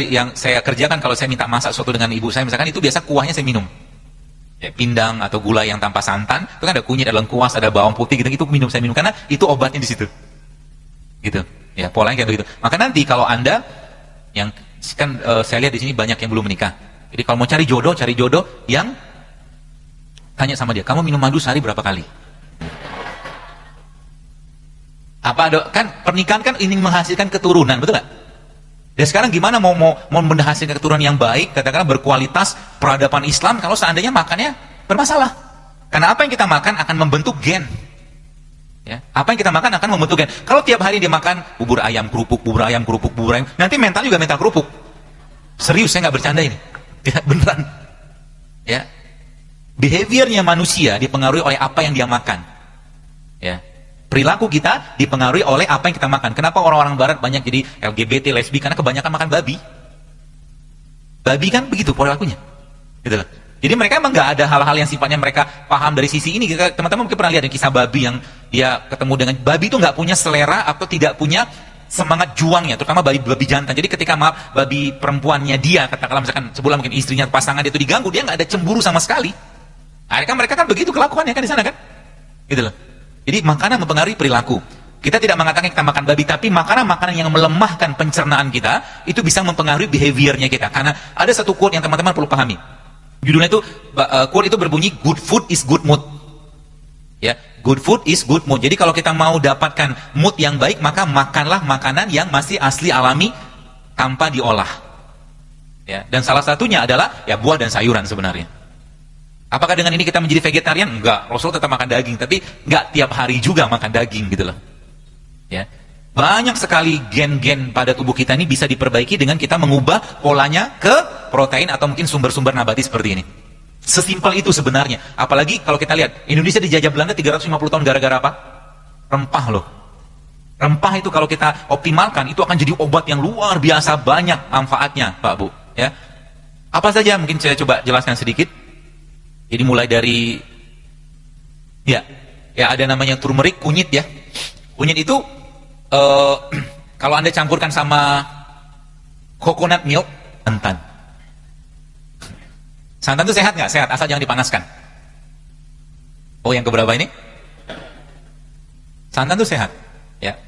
yang saya kerjakan kalau saya minta masak sesuatu dengan ibu saya, misalkan itu biasa kuahnya saya minum. Ya, pindang atau gula yang tanpa santan, itu kan ada kunyit, ada lengkuas, ada bawang putih gitu, itu saya minum karena itu obatnya di situ. Gitu. Ya, polanya kayak begitu. Maka nanti kalau Anda yang kan saya lihat di sini banyak yang belum menikah. Jadi kalau mau cari jodoh yang tanya sama dia, kamu minum madu sehari berapa kali? Kan pernikahan kan ingin menghasilkan keturunan, betul nggak? Dan sekarang gimana mau menghasilkan keturunan yang baik, katakanlah berkualitas, peradaban Islam, kalau seandainya makannya bermasalah? Karena apa yang kita makan akan membentuk gen. Ya, apa yang kita makan akan membentuk gen. Kalau tiap hari dia makan bubur ayam kerupuk, nanti mental juga mental kerupuk. Serius, saya nggak bercanda ini. Ya, beneran. Ya, behaviornya manusia dipengaruhi oleh apa yang dia makan. Ya, perilaku kita dipengaruhi oleh apa yang kita makan. Kenapa orang-orang Barat banyak jadi LGBT, lesbi? Karena kebanyakan makan babi. Babi kan begitu perilakunya. Gitu loh. Jadi mereka emang nggak ada hal-hal yang sifatnya mereka paham dari sisi ini. Teman-teman mungkin pernah lihat kisah babi yang dia ketemu dengan babi itu nggak punya selera atau tidak punya semangat juangnya, terutama babi jantan. Jadi ketika babi perempuannya dia, katakanlah misalkan sebulan mungkin istrinya pasangan dia itu diganggu, dia nggak ada cemburu sama sekali. Akhirnya mereka kan begitu kelakuannya kan di sana kan, gitu loh. Jadi makanan mempengaruhi perilaku. Kita tidak mengatakan kita makan babi, tapi makanan-makanan yang melemahkan pencernaan kita itu bisa mempengaruhi behaviornya kita. Karena ada satu quote yang teman-teman perlu pahami. Judulnya itu, quote itu berbunyi, good food is good mood. Ya, good food is good mood. Jadi kalau kita mau dapatkan mood yang baik, maka makanlah makanan yang masih asli alami tanpa diolah. Ya, dan salah satunya adalah ya buah dan sayuran sebenarnya. Apakah dengan ini kita menjadi vegetarian? Enggak, Rasul tetap makan daging, tapi enggak tiap hari juga makan daging gitu loh. Ya. Banyak sekali gen-gen pada tubuh kita ini bisa diperbaiki dengan kita mengubah polanya ke protein atau mungkin sumber-sumber nabati seperti ini. Sesimpel itu sebenarnya. Apalagi kalau kita lihat, Indonesia dijajah Belanda 350 tahun gara-gara apa? Rempah loh. Rempah itu kalau kita optimalkan, itu akan jadi obat yang luar biasa banyak manfaatnya, Pak Bu. Ya. Apa saja mungkin saya coba jelaskan sedikit. Jadi mulai dari, ya ada namanya turmeric, kunyit ya. Kunyit itu, kalau Anda campurkan sama coconut milk, santan. Santan itu sehat nggak? Sehat, asal jangan dipanaskan. Oh, yang keberapa ini? Santan itu sehat, ya.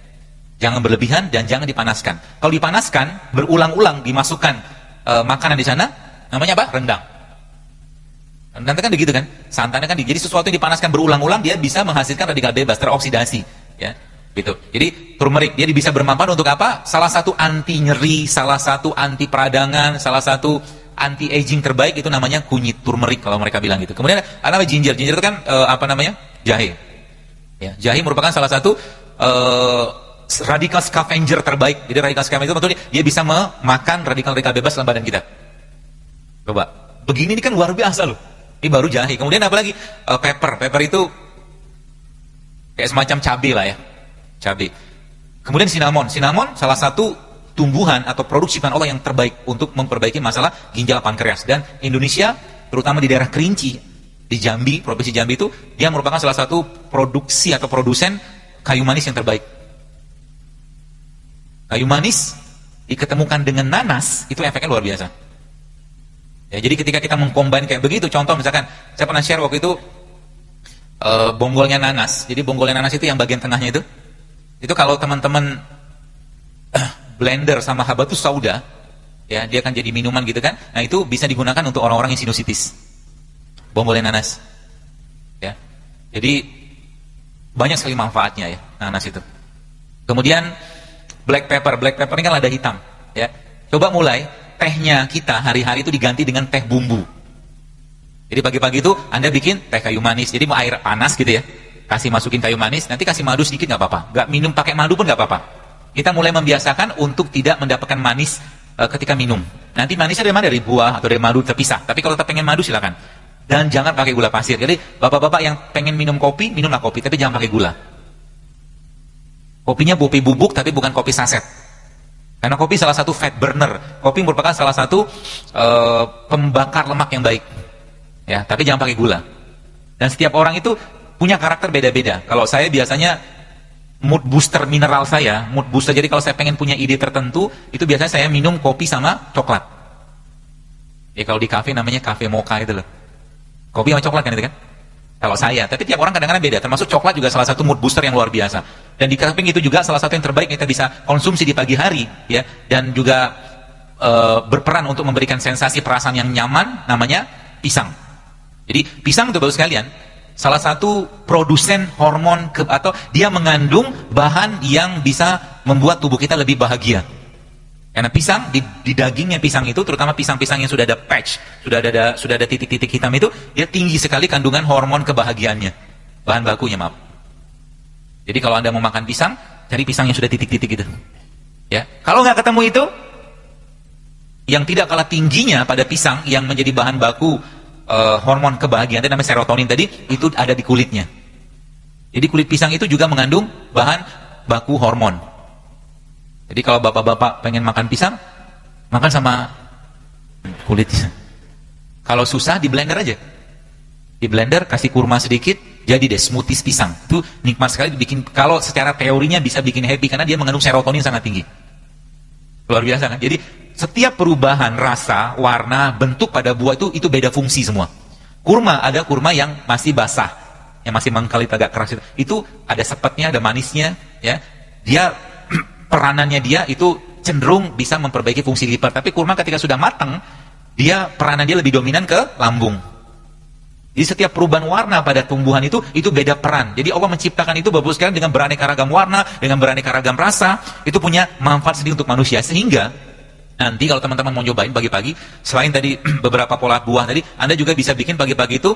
Jangan berlebihan dan jangan dipanaskan. Kalau dipanaskan, berulang-ulang dimasukkan makanan di sana, namanya apa? Rendang. Rendang kan begitu kan? Santannya kan jadi sesuatu yang dipanaskan berulang-ulang, dia bisa menghasilkan radikal bebas, teroksidasi, ya. Gitu. Jadi turmeric dia bisa bermanfaat untuk apa? Salah satu anti nyeri, salah satu anti peradangan, salah satu anti aging terbaik itu namanya kunyit turmeric kalau mereka bilang gitu. Kemudian ada namanya ginger. Ginger itu kan apa namanya? Jahe. Ya, jahe merupakan salah satu radikal scavenger terbaik. Jadi radikal scavenger itu maksudnya dia bisa memakan radikal-radikal bebas dalam badan kita. Coba. Begini ini kan luar biasa loh. Ini baru jahe. Kemudian apa lagi? Pepper. Pepper itu kayak semacam cabai lah ya. Cabai. Kemudian cinnamon. Cinnamon salah satu tumbuhan atau produk ciptaan Allah yang terbaik untuk memperbaiki masalah ginjal pankreas. Dan Indonesia, terutama di daerah Kerinci, di Jambi, Provinsi Jambi itu, dia merupakan salah satu produksi atau produsen kayu manis yang terbaik. Kayu manis diketemukan dengan nanas, itu efeknya luar biasa. Ya, jadi ketika kita mengcombine kayak begitu, contoh misalkan, saya pernah share waktu itu bonggolnya nanas. Jadi bonggolnya nanas itu yang bagian tengahnya itu kalau teman-teman blender sama habatus sauda, ya dia akan jadi minuman gitu kan. Nah itu bisa digunakan untuk orang-orang yang sinusitis. Bonggolnya nanas, ya. Jadi banyak sekali manfaatnya ya nanas itu. Kemudian black pepper ini kan lada hitam, ya. Coba mulai tehnya kita hari-hari itu diganti dengan teh bumbu. Jadi pagi-pagi itu Anda bikin teh kayu manis. Jadi mau air panas gitu ya, kasih masukin kayu manis, nanti kasih madu sedikit nggak apa-apa. Nggak minum pakai madu pun nggak apa-apa. Kita mulai membiasakan untuk tidak mendapatkan manis ketika minum. Nanti manisnya dari mana? Dari buah atau dari madu terpisah. Tapi kalau tetap pengen madu silakan. Dan jangan pakai gula pasir. Jadi bapak-bapak yang pengen minum kopi, minumlah kopi, tapi jangan pakai gula. Kopinya kopi bubuk tapi bukan kopi saset. Karena kopi salah satu fat burner. Kopi merupakan salah satu pembakar lemak yang baik. Ya, tapi jangan pakai gula. Dan setiap orang itu punya karakter beda-beda. Kalau saya biasanya mood booster mineral saya, mood booster. Jadi kalau saya pengen punya ide tertentu, itu biasanya saya minum kopi sama coklat. Ya kalau di kafe namanya kafe mocha itu loh. Kopi sama coklat kan itu kan? Kalau saya, tapi tiap orang kadang-kadang beda. Termasuk coklat juga salah satu mood booster yang luar biasa. Dan di samping itu juga salah satu yang terbaik yang kita bisa konsumsi di pagi hari, ya. Dan juga berperan untuk memberikan sensasi perasaan yang nyaman, namanya pisang. Jadi pisang itu bagus sekalian. Salah satu produsen hormon atau dia mengandung bahan yang bisa membuat tubuh kita lebih bahagia. Karena pisang di dagingnya pisang itu, terutama pisang-pisang yang sudah ada patch, sudah ada titik-titik hitam itu, dia tinggi sekali kandungan hormon kebahagiaannya. Bahan bakunya maaf. Jadi kalau Anda mau makan pisang, cari pisang yang sudah titik-titik gitu. Ya, kalau nggak ketemu itu, yang tidak kalah tingginya pada pisang yang menjadi bahan baku hormon kebahagiaan, itu namanya serotonin tadi, itu ada di kulitnya. Jadi kulit pisang itu juga mengandung bahan baku hormon. Jadi kalau bapak-bapak pengen makan pisang, makan sama kulitnya. Kalau susah di blender aja. Di blender kasih kurma sedikit, jadi deh smoothies pisang. Itu nikmat sekali dibikin. Kalau secara teorinya bisa bikin happy karena dia mengandung serotonin sangat tinggi. Luar biasa kan? Jadi setiap perubahan rasa, warna, bentuk pada buah itu beda fungsi semua. Kurma, ada kurma yang masih basah, yang masih mengkalit agak keras itu ada sepetnya, ada manisnya, ya. Dia peranannya dia itu cenderung bisa memperbaiki fungsi liver. Tapi kurma ketika sudah matang, peranan dia lebih dominan ke lambung. Jadi setiap perubahan warna pada tumbuhan itu beda peran. Jadi Allah menciptakan itu bagus sekali dengan beraneka ragam warna, dengan beraneka ragam rasa, itu punya manfaat sendiri untuk manusia. Sehingga nanti kalau teman-teman mau nyobain pagi-pagi, selain tadi beberapa pola buah tadi, Anda juga bisa bikin pagi-pagi itu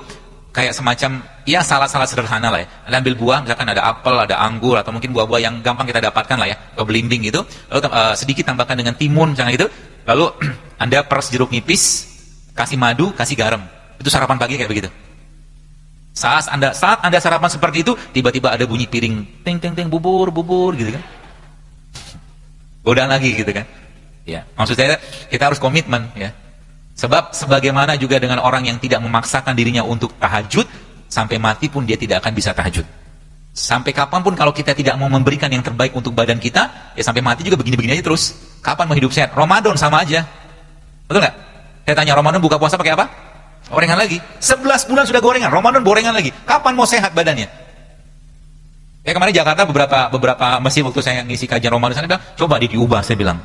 kayak semacam, ya salad-salad sederhana lah ya. Anda ambil buah, misalkan ada apel, ada anggur, atau mungkin buah-buah yang gampang kita dapatkan lah ya, atau belimbing gitu. Lalu sedikit tambahkan dengan timun, misalnya gitu. Lalu Anda peres jeruk nipis, kasih madu, kasih garam. Itu sarapan pagi kayak begitu. Saat anda sarapan seperti itu, tiba-tiba ada bunyi piring, ting ting ting, bubur gitu kan. Godaan lagi gitu kan. Ya, maksud saya kita harus komitmen ya. Sebab sebagaimana juga dengan orang yang tidak memaksakan dirinya untuk tahajud, sampai mati pun dia tidak akan bisa tahajud. Sampai kapanpun kalau kita tidak mau memberikan yang terbaik untuk badan kita, ya sampai mati juga begini-begini aja terus. Kapan mau hidup sehat? Ramadan sama aja. Betul nggak? Saya tanya, Ramadan buka puasa pakai apa? Gorengan lagi. 11 bulan sudah gorengan, Ramadan gorengan lagi. Kapan mau sehat badannya? Ya kemarin Jakarta beberapa masjid waktu saya ngisi kajian Ramadan, saya bilang, coba diubah, saya bilang.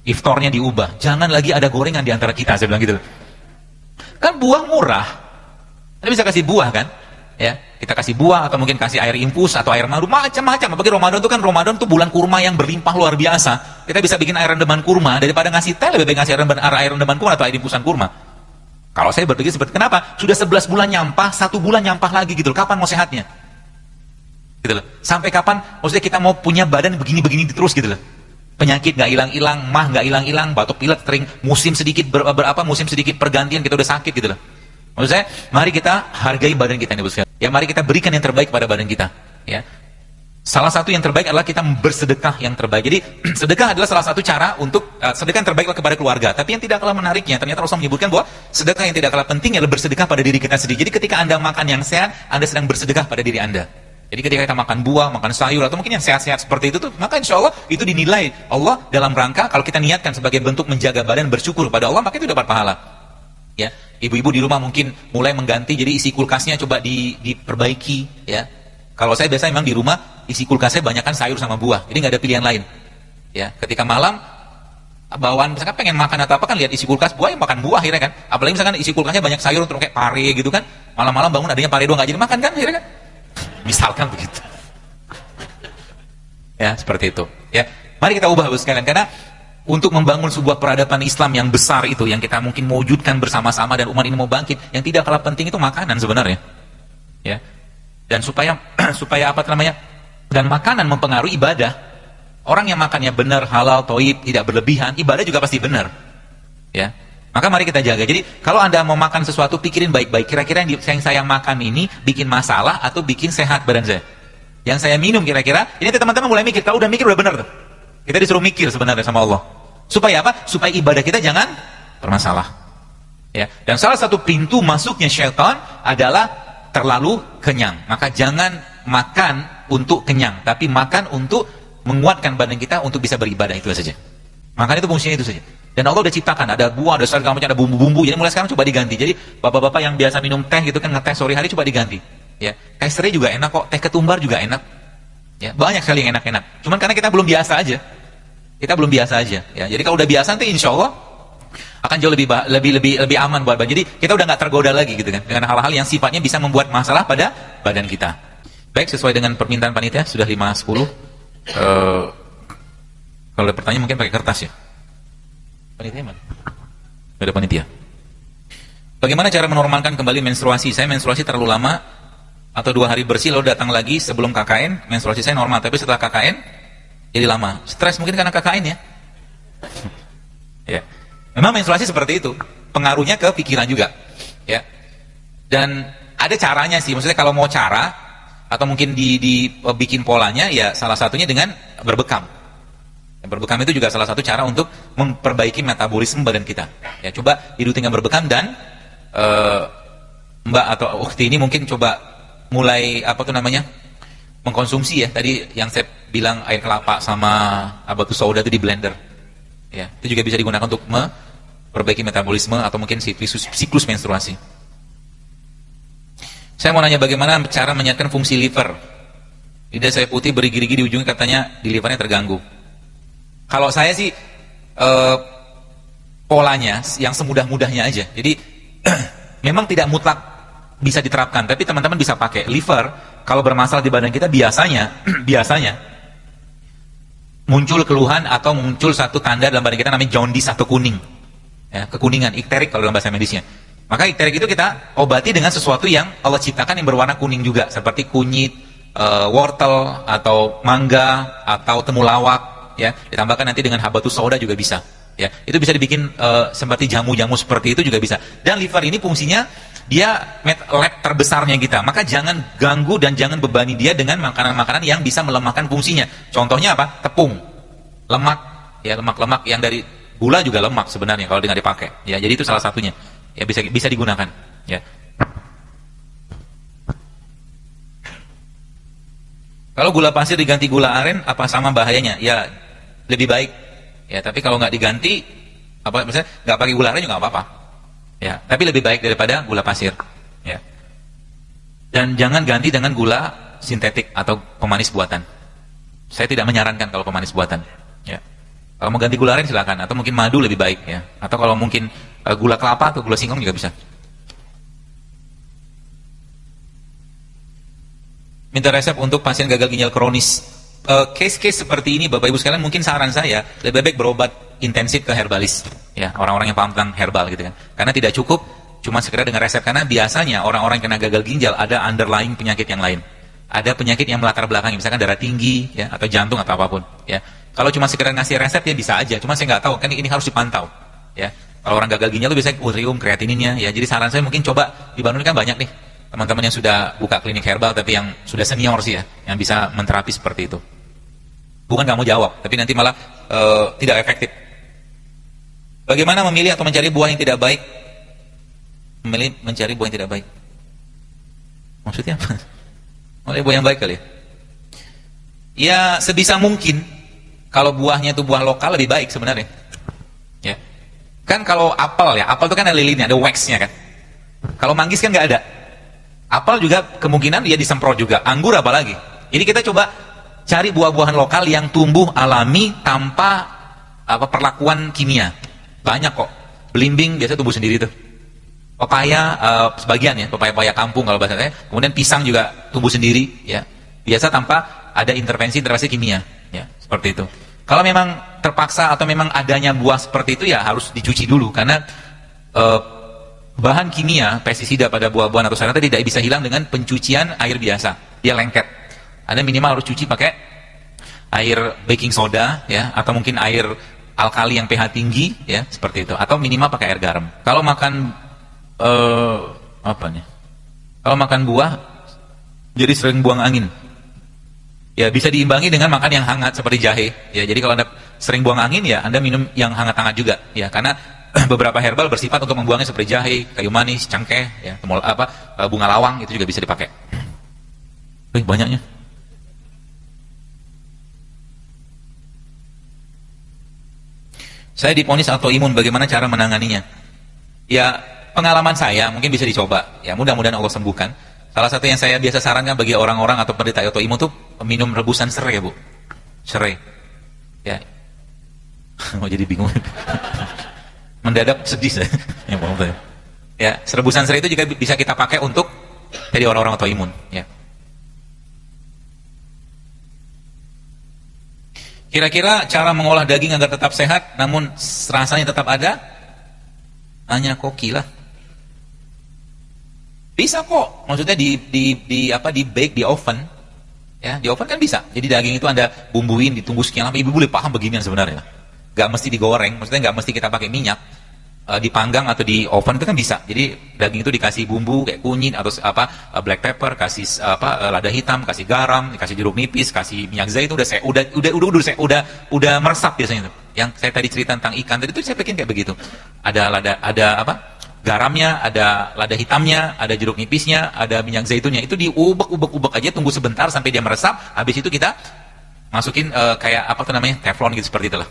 Iftarnya diubah, jangan lagi ada gorengan di antara kita, saya bilang gitu. Kan buah murah, Anda bisa kasih buah kan, ya kita kasih buah atau mungkin kasih air infus atau air madu, macam-macam. Apalagi Ramadan itu kan, Ramadan itu bulan kurma yang berlimpah luar biasa. Kita bisa bikin air rendaman kurma, daripada ngasih teh lebih baik ngasih air rendaman kurma atau air infusan kurma. Kalau saya berpikir seperti, kenapa? Sudah 11 bulan nyampah, 1 bulan nyampah lagi gitu loh. Kapan mau sehatnya? Gitu loh. Sampai kapan maksudnya kita mau punya badan begini-begini terus gitu loh. Penyakit nggak hilang-hilang, mah nggak hilang-hilang, batuk pilek sering, musim sedikit musim sedikit pergantian kita udah sakit gitu loh. Maksud saya, mari kita hargai badan kita ini, Bos. Ya, mari kita berikan yang terbaik pada badan kita, ya. Salah satu yang terbaik adalah kita bersedekah yang terbaik. Jadi sedekah adalah salah satu cara untuk sedekah yang terbaik kepada keluarga. Tapi yang tidak kalah menariknya, ternyata Rasul menyebutkan bahwa sedekah yang tidak kalah penting adalah bersedekah pada diri kita sendiri. Jadi ketika Anda makan yang sehat, Anda sedang bersedekah pada diri Anda. Jadi ketika kita makan buah, makan sayur, atau mungkin yang sehat-sehat seperti itu tuh, maka insya Allah itu dinilai Allah dalam rangka, kalau kita niatkan sebagai bentuk menjaga badan, bersyukur pada Allah, maka itu dapat pahala. Ya, ibu-ibu di rumah mungkin mulai mengganti, jadi isi kulkasnya coba diperbaiki. Ya, kalau saya biasanya memang di rumah isi kulkasnya banyakkan sayur sama buah, jadi nggak ada pilihan lain. Ya, ketika malam bawaan misalkan pengen makan atau apa kan, lihat isi kulkas buah, yang makan buah akhirnya kan. Apalagi misalkan isi kulkasnya banyak sayur terus kayak pare gitu kan, malam-malam bangun adanya pare doang, nggak jadi makan kan akhirnya kan. Misalkan begitu. Ya, seperti itu. Ya, mari kita ubah Bos sekalian, karena untuk membangun sebuah peradaban Islam yang besar itu, yang kita mungkin mewujudkan bersama-sama dan umat ini mau bangkit, yang tidak kalah penting itu makanan sebenarnya. Ya. Dan supaya apa namanya? Dan makanan mempengaruhi ibadah. Orang yang makannya benar, halal, thayyib, tidak berlebihan, ibadah juga pasti benar. Ya. Maka mari kita jaga. Jadi kalau Anda mau makan sesuatu, pikirin baik-baik. Kira-kira yang saya makan ini bikin masalah atau bikin sehat badan saya? Yang saya minum kira-kira, ini teman-teman mulai mikir. Kalau udah mikir udah benar tuh. Kita disuruh mikir sebenarnya sama Allah. Supaya apa? Supaya ibadah kita jangan bermasalah. Ya. Dan salah satu pintu masuknya syaitan adalah terlalu kenyang. Maka jangan makan untuk kenyang, tapi makan untuk menguatkan badan kita untuk bisa beribadah, itu saja. Makan itu fungsinya itu saja. Dan Allah udah ciptakan, ada buah, ada sayur, ada bumbu-bumbu. Jadi mulai sekarang coba diganti. Jadi bapak-bapak yang biasa minum teh gitu kan, ngeteh sore hari, coba diganti. Ya, teh serai juga enak kok, teh ketumbar juga enak. Ya, banyak sekali yang enak-enak. Cuman karena kita belum biasa aja. Kita belum biasa aja. Ya, jadi kalau udah biasa nanti insya Allah akan jauh lebih aman buat badan. Jadi kita udah nggak tergoda lagi gitu kan, dengan hal-hal yang sifatnya bisa membuat masalah pada badan kita. Baik, sesuai dengan permintaan panitia sudah 5:10. Kalau ada pertanyaan mungkin pakai kertas ya. Panitia mana? Gak ada panitia. Bagaimana cara menormalkan kembali menstruasi? Saya menstruasi terlalu lama atau 2 hari bersih lalu datang lagi sebelum KKN, menstruasi saya normal, tapi setelah KKN jadi lama. Stres mungkin karena KKN ya. Ya. Memang menstruasi seperti itu, pengaruhnya ke pikiran juga. Ya. Dan ada caranya sih, maksudnya kalau mau cara atau mungkin dibikin polanya, ya salah satunya dengan berbekam. Berbekam itu juga salah satu cara untuk memperbaiki metabolisme badan kita. Ya, coba dirutinkan berbekam dan Mbak atau ukhti ini mungkin coba mulai mengkonsumsi ya. Tadi yang saya bilang air kelapa sama habatus sauda itu di blender. Ya, itu juga bisa digunakan untuk memperbaiki metabolisme atau mungkin siklus menstruasi. Saya mau nanya bagaimana cara menyehatkan fungsi liver. Lidah saya putih bergigi-gigi di ujungnya, katanya di livernya terganggu. Kalau saya sih polanya yang semudah-mudahnya aja. Jadi memang tidak mutlak bisa diterapkan, tapi teman-teman bisa pakai. Liver kalau bermasalah di badan kita biasanya muncul keluhan atau muncul satu tanda dalam badan kita namanya jaundice atau kuning. Ya, kekuningan, ikterik kalau dalam bahasa medisnya. Maka ikterik itu kita obati dengan sesuatu yang Allah ciptakan yang berwarna kuning juga, seperti kunyit, wortel atau mangga atau temulawak. Ya, ditambahkan nanti dengan habatus sauda juga bisa. Ya, itu bisa dibikin seperti jamu-jamu seperti itu juga bisa. Dan liver ini fungsinya dia lab terbesarnya kita. Maka jangan ganggu dan jangan bebani dia dengan makanan-makanan yang bisa melemahkan fungsinya. Contohnya apa? Tepung, lemak, ya lemak-lemak yang dari gula juga lemak sebenarnya kalau nggak dipakai. Ya, jadi itu salah satunya. Ya bisa digunakan. Ya. Kalau gula pasir diganti gula aren, apa sama bahayanya? Ya lebih baik. Ya, tapi kalau nggak diganti, misalnya nggak pakai gula aren juga nggak apa-apa. Ya, tapi lebih baik daripada gula pasir. Ya. Dan jangan ganti dengan gula sintetik atau pemanis buatan. Saya tidak menyarankan kalau pemanis buatan. Ya. Kalau mau ganti gula aren silakan, atau mungkin madu lebih baik. Ya. Atau kalau mungkin gula kelapa atau gula singkong juga bisa. Minta resep untuk pasien gagal ginjal kronis. Case-case seperti ini Bapak Ibu sekalian, mungkin saran saya lebih baik berobat intensif ke herbalis. Ya, orang-orang yang paham tentang herbal gitu kan. Karena tidak cukup cuma sekedar dengan resep, karena biasanya orang-orang yang kena gagal ginjal ada underlying penyakit yang lain. Ada penyakit yang melatar belakang, misalkan darah tinggi ya, atau jantung atau apapun ya. Kalau cuma sekedar ngasih resep ya bisa aja, cuma saya nggak tahu, kan ini harus dipantau ya. Kalau orang gagal ginjal itu biasanya urium, kreatininnya ya. Jadi saran saya mungkin coba di Bandung kan banyak nih teman-teman yang sudah buka klinik herbal, tapi yang sudah senior sih ya, yang bisa menterapi seperti itu. Bukan kamu jawab, tapi nanti malah tidak efektif. Bagaimana memilih atau mencari buah yang tidak baik? Mencari buah yang tidak baik. Maksudnya apa? Oleh buah yang baik kali ya? Ya sebisa mungkin kalau buahnya itu buah lokal lebih baik sebenarnya. Ya. Kan kalau apel ya, apel itu kan ada lilinnya, ada waxnya kan. Kalau manggis kan nggak ada. Apel juga kemungkinan dia disemprot juga. Anggur apalagi. Jadi kita coba cari buah-buahan lokal yang tumbuh alami tanpa perlakuan kimia. Banyak kok. Belimbing biasa tumbuh sendiri tuh. Pepaya sebagian ya, pepaya kampung kalau bahasa saya. Kemudian pisang juga tumbuh sendiri ya. Biasa tanpa ada intervensi kimia ya, seperti itu. Kalau memang terpaksa atau memang adanya buah seperti itu ya harus dicuci dulu, karena bahan kimia pestisida pada buah-buahan atau sayuran tidak bisa hilang dengan pencucian air biasa. Dia lengket. Anda minimal harus cuci pakai air baking soda ya, atau mungkin air alkali yang pH tinggi ya, seperti itu, atau minimal pakai air garam. Kalau makan kalau makan buah jadi sering buang angin. Ya bisa diimbangi dengan makan yang hangat seperti jahe. Ya, jadi kalau Anda sering buang angin ya Anda minum yang hangat-hangat juga ya, karena beberapa herbal bersifat untuk membuangnya seperti jahe, kayu manis, cengkeh ya, bunga lawang itu juga bisa dipakai. Banyaknya. Saya diponis autoimun, bagaimana cara menanganinya? Ya, pengalaman saya mungkin bisa dicoba. Ya, mudah-mudahan Allah sembuhkan. Salah satu yang saya biasa sarankan bagi orang-orang atau penderita autoimun itu minum rebusan serai, Bu. Serai. Ya. Mau jadi bingung. Mendadak sedih saya. Ya, rebusan serai itu juga bisa kita pakai untuk jadi orang-orang autoimun, ya. Kira-kira cara mengolah daging agar tetap sehat namun rasanya tetap ada? Hanya koki lah. Bisa kok. Maksudnya di bake di oven. Ya, di oven kan bisa. Jadi daging itu Anda bumbuin, ditunggu sekian lama. Ibu boleh paham beginian sebenarnya. Gak mesti digoreng, maksudnya gak mesti kita pakai minyak. Dipanggang atau di oven itu kan bisa. Jadi daging itu dikasih bumbu kayak kunyit atau black pepper, kasih lada hitam, kasih garam, dikasih jeruk nipis, kasih minyak zaitun, udah meresap biasanya itu. Yang saya tadi cerita tentang ikan tadi itu saya bikin kayak begitu. Garamnya, ada lada hitamnya, ada jeruk nipisnya, ada minyak zaitunnya. Itu diubek-ubek aja, tunggu sebentar sampai dia meresap. Habis itu kita masukin kayak teflon gitu, seperti itulah.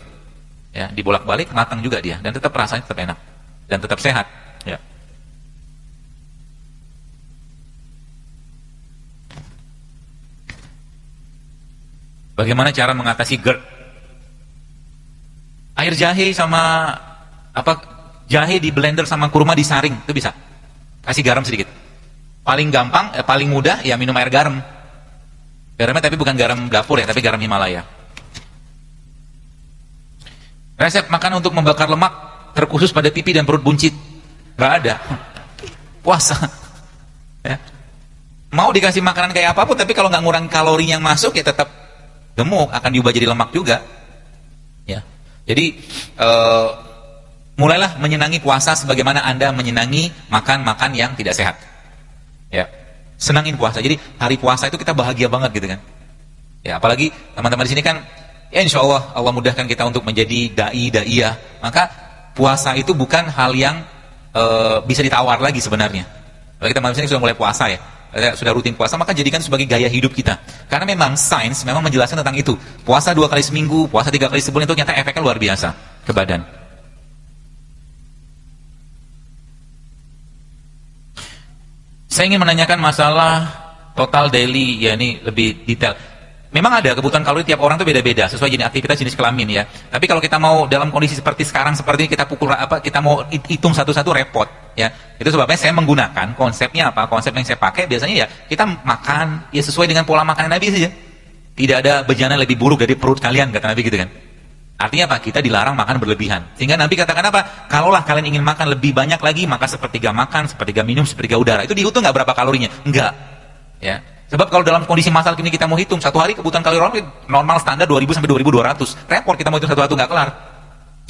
Ya, dibolak-balik, matang juga dia, dan tetap rasanya tetap enak dan tetap sehat. Ya. Bagaimana cara mengatasi GERD? Air jahe sama jahe di blender sama kurma disaring, itu bisa. Kasih garam sedikit. Paling gampang, paling mudah ya minum air garam. Garamnya tapi bukan garam dapur ya, tapi garam Himalaya. Resep makan untuk membakar lemak terkhusus pada pipi dan perut buncit? Gak ada. Puasa. Ya. Mau dikasih makanan kayak apapun, tapi kalau nggak ngurang kalori yang masuk ya tetap gemuk, akan diubah jadi lemak juga. Ya. Jadi mulailah menyenangi puasa sebagaimana Anda menyenangi makan-makan yang tidak sehat. Ya. Senangin puasa. Jadi hari puasa itu kita bahagia banget gitu kan. Ya, apalagi teman-teman di sini kan ya insya Allah mudahkan kita untuk menjadi da'iyah. Maka puasa itu bukan hal yang bisa ditawar lagi sebenarnya. Kalau kita manusia sudah mulai puasa ya, sudah rutin puasa, maka jadikan sebagai gaya hidup kita. Karena memang sains memang menjelaskan tentang itu. Puasa 2 kali seminggu, puasa 3 kali sebulan itu ternyata efeknya luar biasa ke badan. Saya ingin menanyakan masalah total daily, ya ini lebih detail. Memang ada kebutuhan kalori tiap orang itu beda-beda sesuai jenis aktivitas, jenis kelamin ya. Tapi kalau kita mau dalam kondisi seperti sekarang seperti ini kita mau hitung satu-satu repot. Ya, itu sebabnya saya menggunakan konsepnya apa? Konsep yang saya pakai biasanya ya kita makan ya sesuai dengan pola makanan Nabi saja. Tidak ada bejana lebih buruk dari perut kalian, kata Nabi gitu kan. Artinya apa? Kita dilarang makan berlebihan. Sehingga Nabi katakan apa? Kalaulah kalian ingin makan lebih banyak lagi, maka sepertiga makan, sepertiga minum, sepertiga udara. Itu dihitung nggak berapa kalorinya? Enggak. Ya. Sebab kalau dalam kondisi masal ini kita mau hitung satu hari kebutuhan kalori normal standar 2000 sampai 2200. Repot kita mau hitung satu-satu nggak kelar.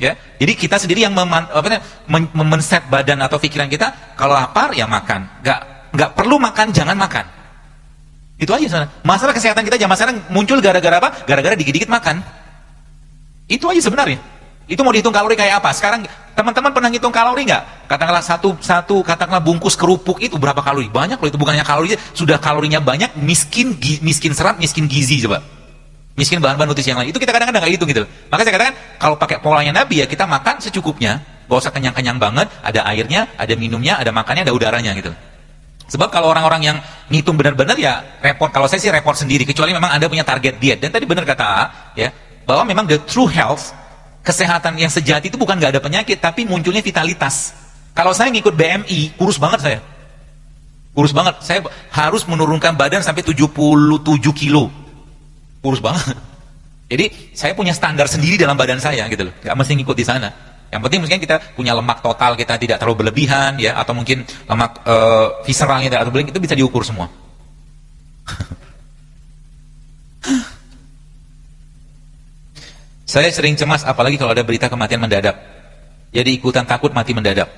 Ya. Jadi kita sendiri yang men-set badan atau pikiran kita, kalau lapar ya makan. Nggak perlu makan, jangan makan. Itu aja sebenarnya. Masalah kesehatan kita zaman sekarang muncul gara-gara apa? Gara-gara dikit-dikit makan. Itu aja sebenarnya. Itu mau dihitung kalori kayak apa? Sekarang teman-teman pernah ngitung kalori nggak? Katakanlah katakanlah bungkus kerupuk itu berapa kalori? Banyak loh, itu bukannya kalori, sudah kalorinya banyak, miskin serat, miskin gizi coba. Miskin bahan-bahan nutrisi yang lain. Itu kita kadang-kadang nggak hitung gitu. Maka saya katakan kalau pakai polanya Nabi ya kita makan secukupnya, nggak usah kenyang-kenyang banget, ada airnya, ada minumnya, ada makannya, ada udaranya gitu. Sebab kalau orang-orang yang ngitung benar-benar ya repot. Kalau saya sih repot sendiri, kecuali memang Anda punya target diet. Dan tadi benar kata A, ya, bahwa memang the true health, kesehatan yang sejati itu bukan nggak ada penyakit, tapi munculnya vitalitas. Kalau saya ngikut BMI, kurus banget saya. Kurus banget. Saya harus menurunkan badan sampai 77 kilo. Kurus banget. Jadi saya punya standar sendiri dalam badan saya gitu loh. Nggak mesti ngikut di sana. Yang penting mungkin kita punya lemak total kita tidak terlalu berlebihan ya, atau mungkin lemak visceralnya tidak terlalu berlebihan, itu bisa diukur semua. Saya sering cemas apalagi kalau ada berita kematian mendadak. Jadi ikutan takut mati mendadak.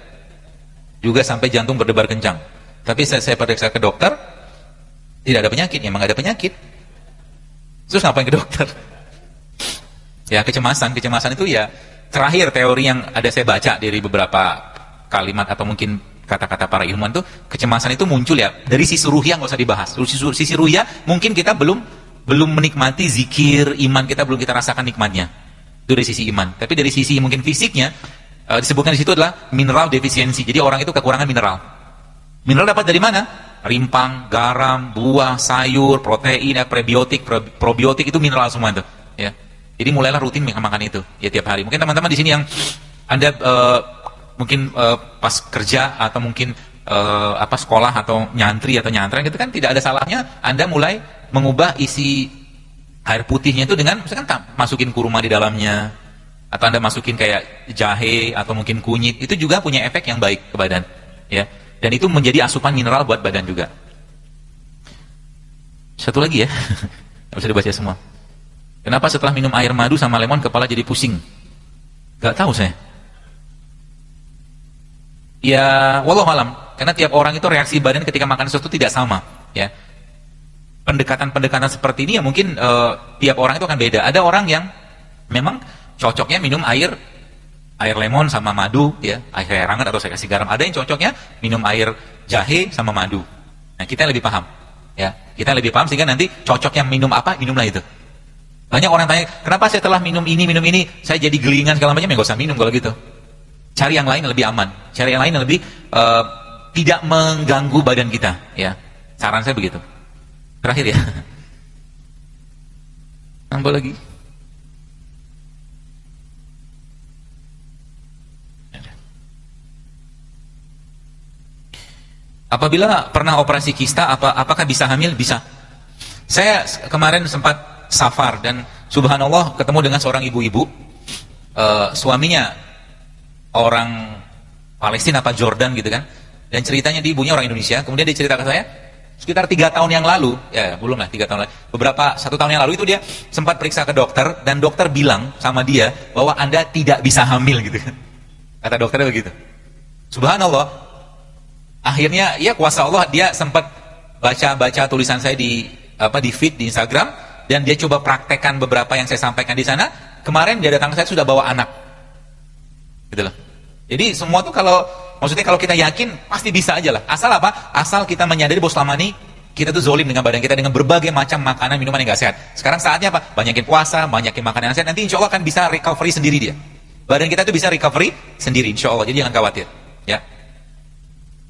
Juga sampai jantung berdebar kencang. Tapi saya periksa ke dokter, tidak ada penyakit, memang ada penyakit. Terus ngapain ke dokter? Ya kecemasan itu ya terakhir teori yang ada saya baca dari beberapa kalimat atau mungkin kata-kata para ilmuwan tuh, kecemasan itu muncul ya dari sisi ruhiyah, nggak usah dibahas. Sisi ruhiyah mungkin kita belum menikmati zikir, iman kita belum kita rasakan nikmatnya. Itu dari sisi iman. Tapi dari sisi mungkin fisiknya disebutkan di situ adalah mineral defisiensi. Jadi orang itu kekurangan mineral. Mineral dapat dari mana? Rimpang, garam, buah, sayur, protein, prebiotik, probiotik, itu mineral semua itu. Ya. Jadi mulailah rutin makan itu ya tiap hari. Mungkin teman-teman di sini yang Anda mungkin pas kerja atau mungkin sekolah atau nyantri atau nyantren gitu kan, tidak ada salahnya Anda mulai mengubah isi air putihnya itu dengan misalkan masukin kurma di dalamnya, atau Anda masukin kayak jahe atau mungkin kunyit, itu juga punya efek yang baik ke badan ya. Dan itu menjadi asupan mineral buat badan juga. Satu lagi ya. Nggak bisa dibaca semua. Kenapa setelah minum air madu sama lemon kepala jadi pusing? Gak tahu saya. Ya, wallahualam. Karena tiap orang itu reaksi badan ketika makan sesuatu tidak sama. Ya, pendekatan-pendekatan seperti ini ya mungkin tiap orang itu akan beda. Ada orang yang memang cocoknya minum air lemon sama madu, ya, air hangat atau saya kasih garam. Ada yang cocoknya minum air jahe sama madu. Nah, kita lebih paham. Ya, kita lebih paham sehingga nanti cocoknya minum apa, minumlah itu. Banyak orang tanya, kenapa setelah minum ini, saya jadi gelingan segala macam, ya nggak usah minum kalau gitu. Cari yang lain yang lebih aman, cari yang lain yang lebih tidak mengganggu badan kita. Ya, saran saya begitu. Terakhir ya, nambah lagi. Apabila pernah operasi kista, apakah bisa hamil? Bisa. Saya kemarin sempat safar dan subhanallah ketemu dengan seorang ibu-ibu, suaminya orang Palestina apa Jordan gitu kan, dan ceritanya di ibunya orang Indonesia. Kemudian dia cerita ke saya sekitar 3 tahun yang lalu, ya belum lah 3 tahun lalu, 1 tahun yang lalu itu dia sempat periksa ke dokter dan dokter bilang sama dia bahwa Anda tidak bisa hamil gitu kan, kata dokternya begitu. Subhanallah, akhirnya ya kuasa Allah, dia sempat baca tulisan saya di feed di Instagram. Dan dia coba praktekkan beberapa yang saya sampaikan di sana. Kemarin dia datang ke saya sudah bawa anak. Gitu loh. Jadi semua tuh maksudnya kalau kita yakin pasti bisa aja lah. Asal apa? Asal kita menyadari bahwa selama ini kita tuh zolim dengan badan kita dengan berbagai macam makanan, minuman yang gak sehat. Sekarang saatnya apa? Banyakin puasa, banyakin makanan yang sehat. Nanti insya Allah akan bisa recovery sendiri dia. Badan kita tuh bisa recovery sendiri insya Allah. Jadi jangan khawatir. Ya.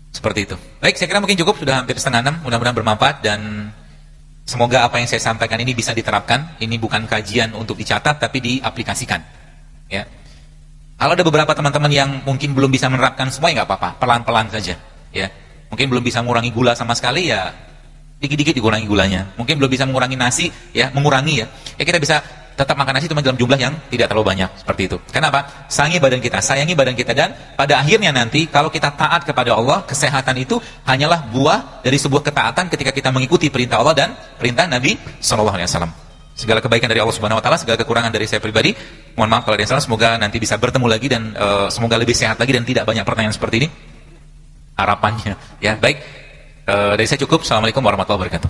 Seperti itu. Baik, saya kira mungkin cukup. Sudah hampir 5:30. Mudah-mudahan bermanfaat dan semoga apa yang saya sampaikan ini bisa diterapkan. Ini bukan kajian untuk dicatat, tapi diaplikasikan. Ya. Kalau ada beberapa teman-teman yang mungkin belum bisa menerapkan semua, ya nggak apa-apa, pelan-pelan saja. Ya, mungkin belum bisa mengurangi gula sama sekali, ya dikit-dikit dikurangi gulanya. Mungkin belum bisa mengurangi nasi, ya mengurangi ya. Ya kita bisa tetap makan nasi cuma dalam jumlah yang tidak terlalu banyak, seperti itu. Kenapa? Sayangi badan kita, dan pada akhirnya nanti kalau kita taat kepada Allah, kesehatan itu hanyalah buah dari sebuah ketaatan ketika kita mengikuti perintah Allah dan perintah Nabi SAW. Segala kebaikan dari Allah Subhanahu Wa Taala, segala kekurangan dari saya pribadi. Mohon maaf kalau ada yang salah. Semoga nanti bisa bertemu lagi dan semoga lebih sehat lagi dan tidak banyak pertanyaan seperti ini. Harapannya, ya baik. Dari saya cukup. Assalamualaikum warahmatullahi wabarakatuh.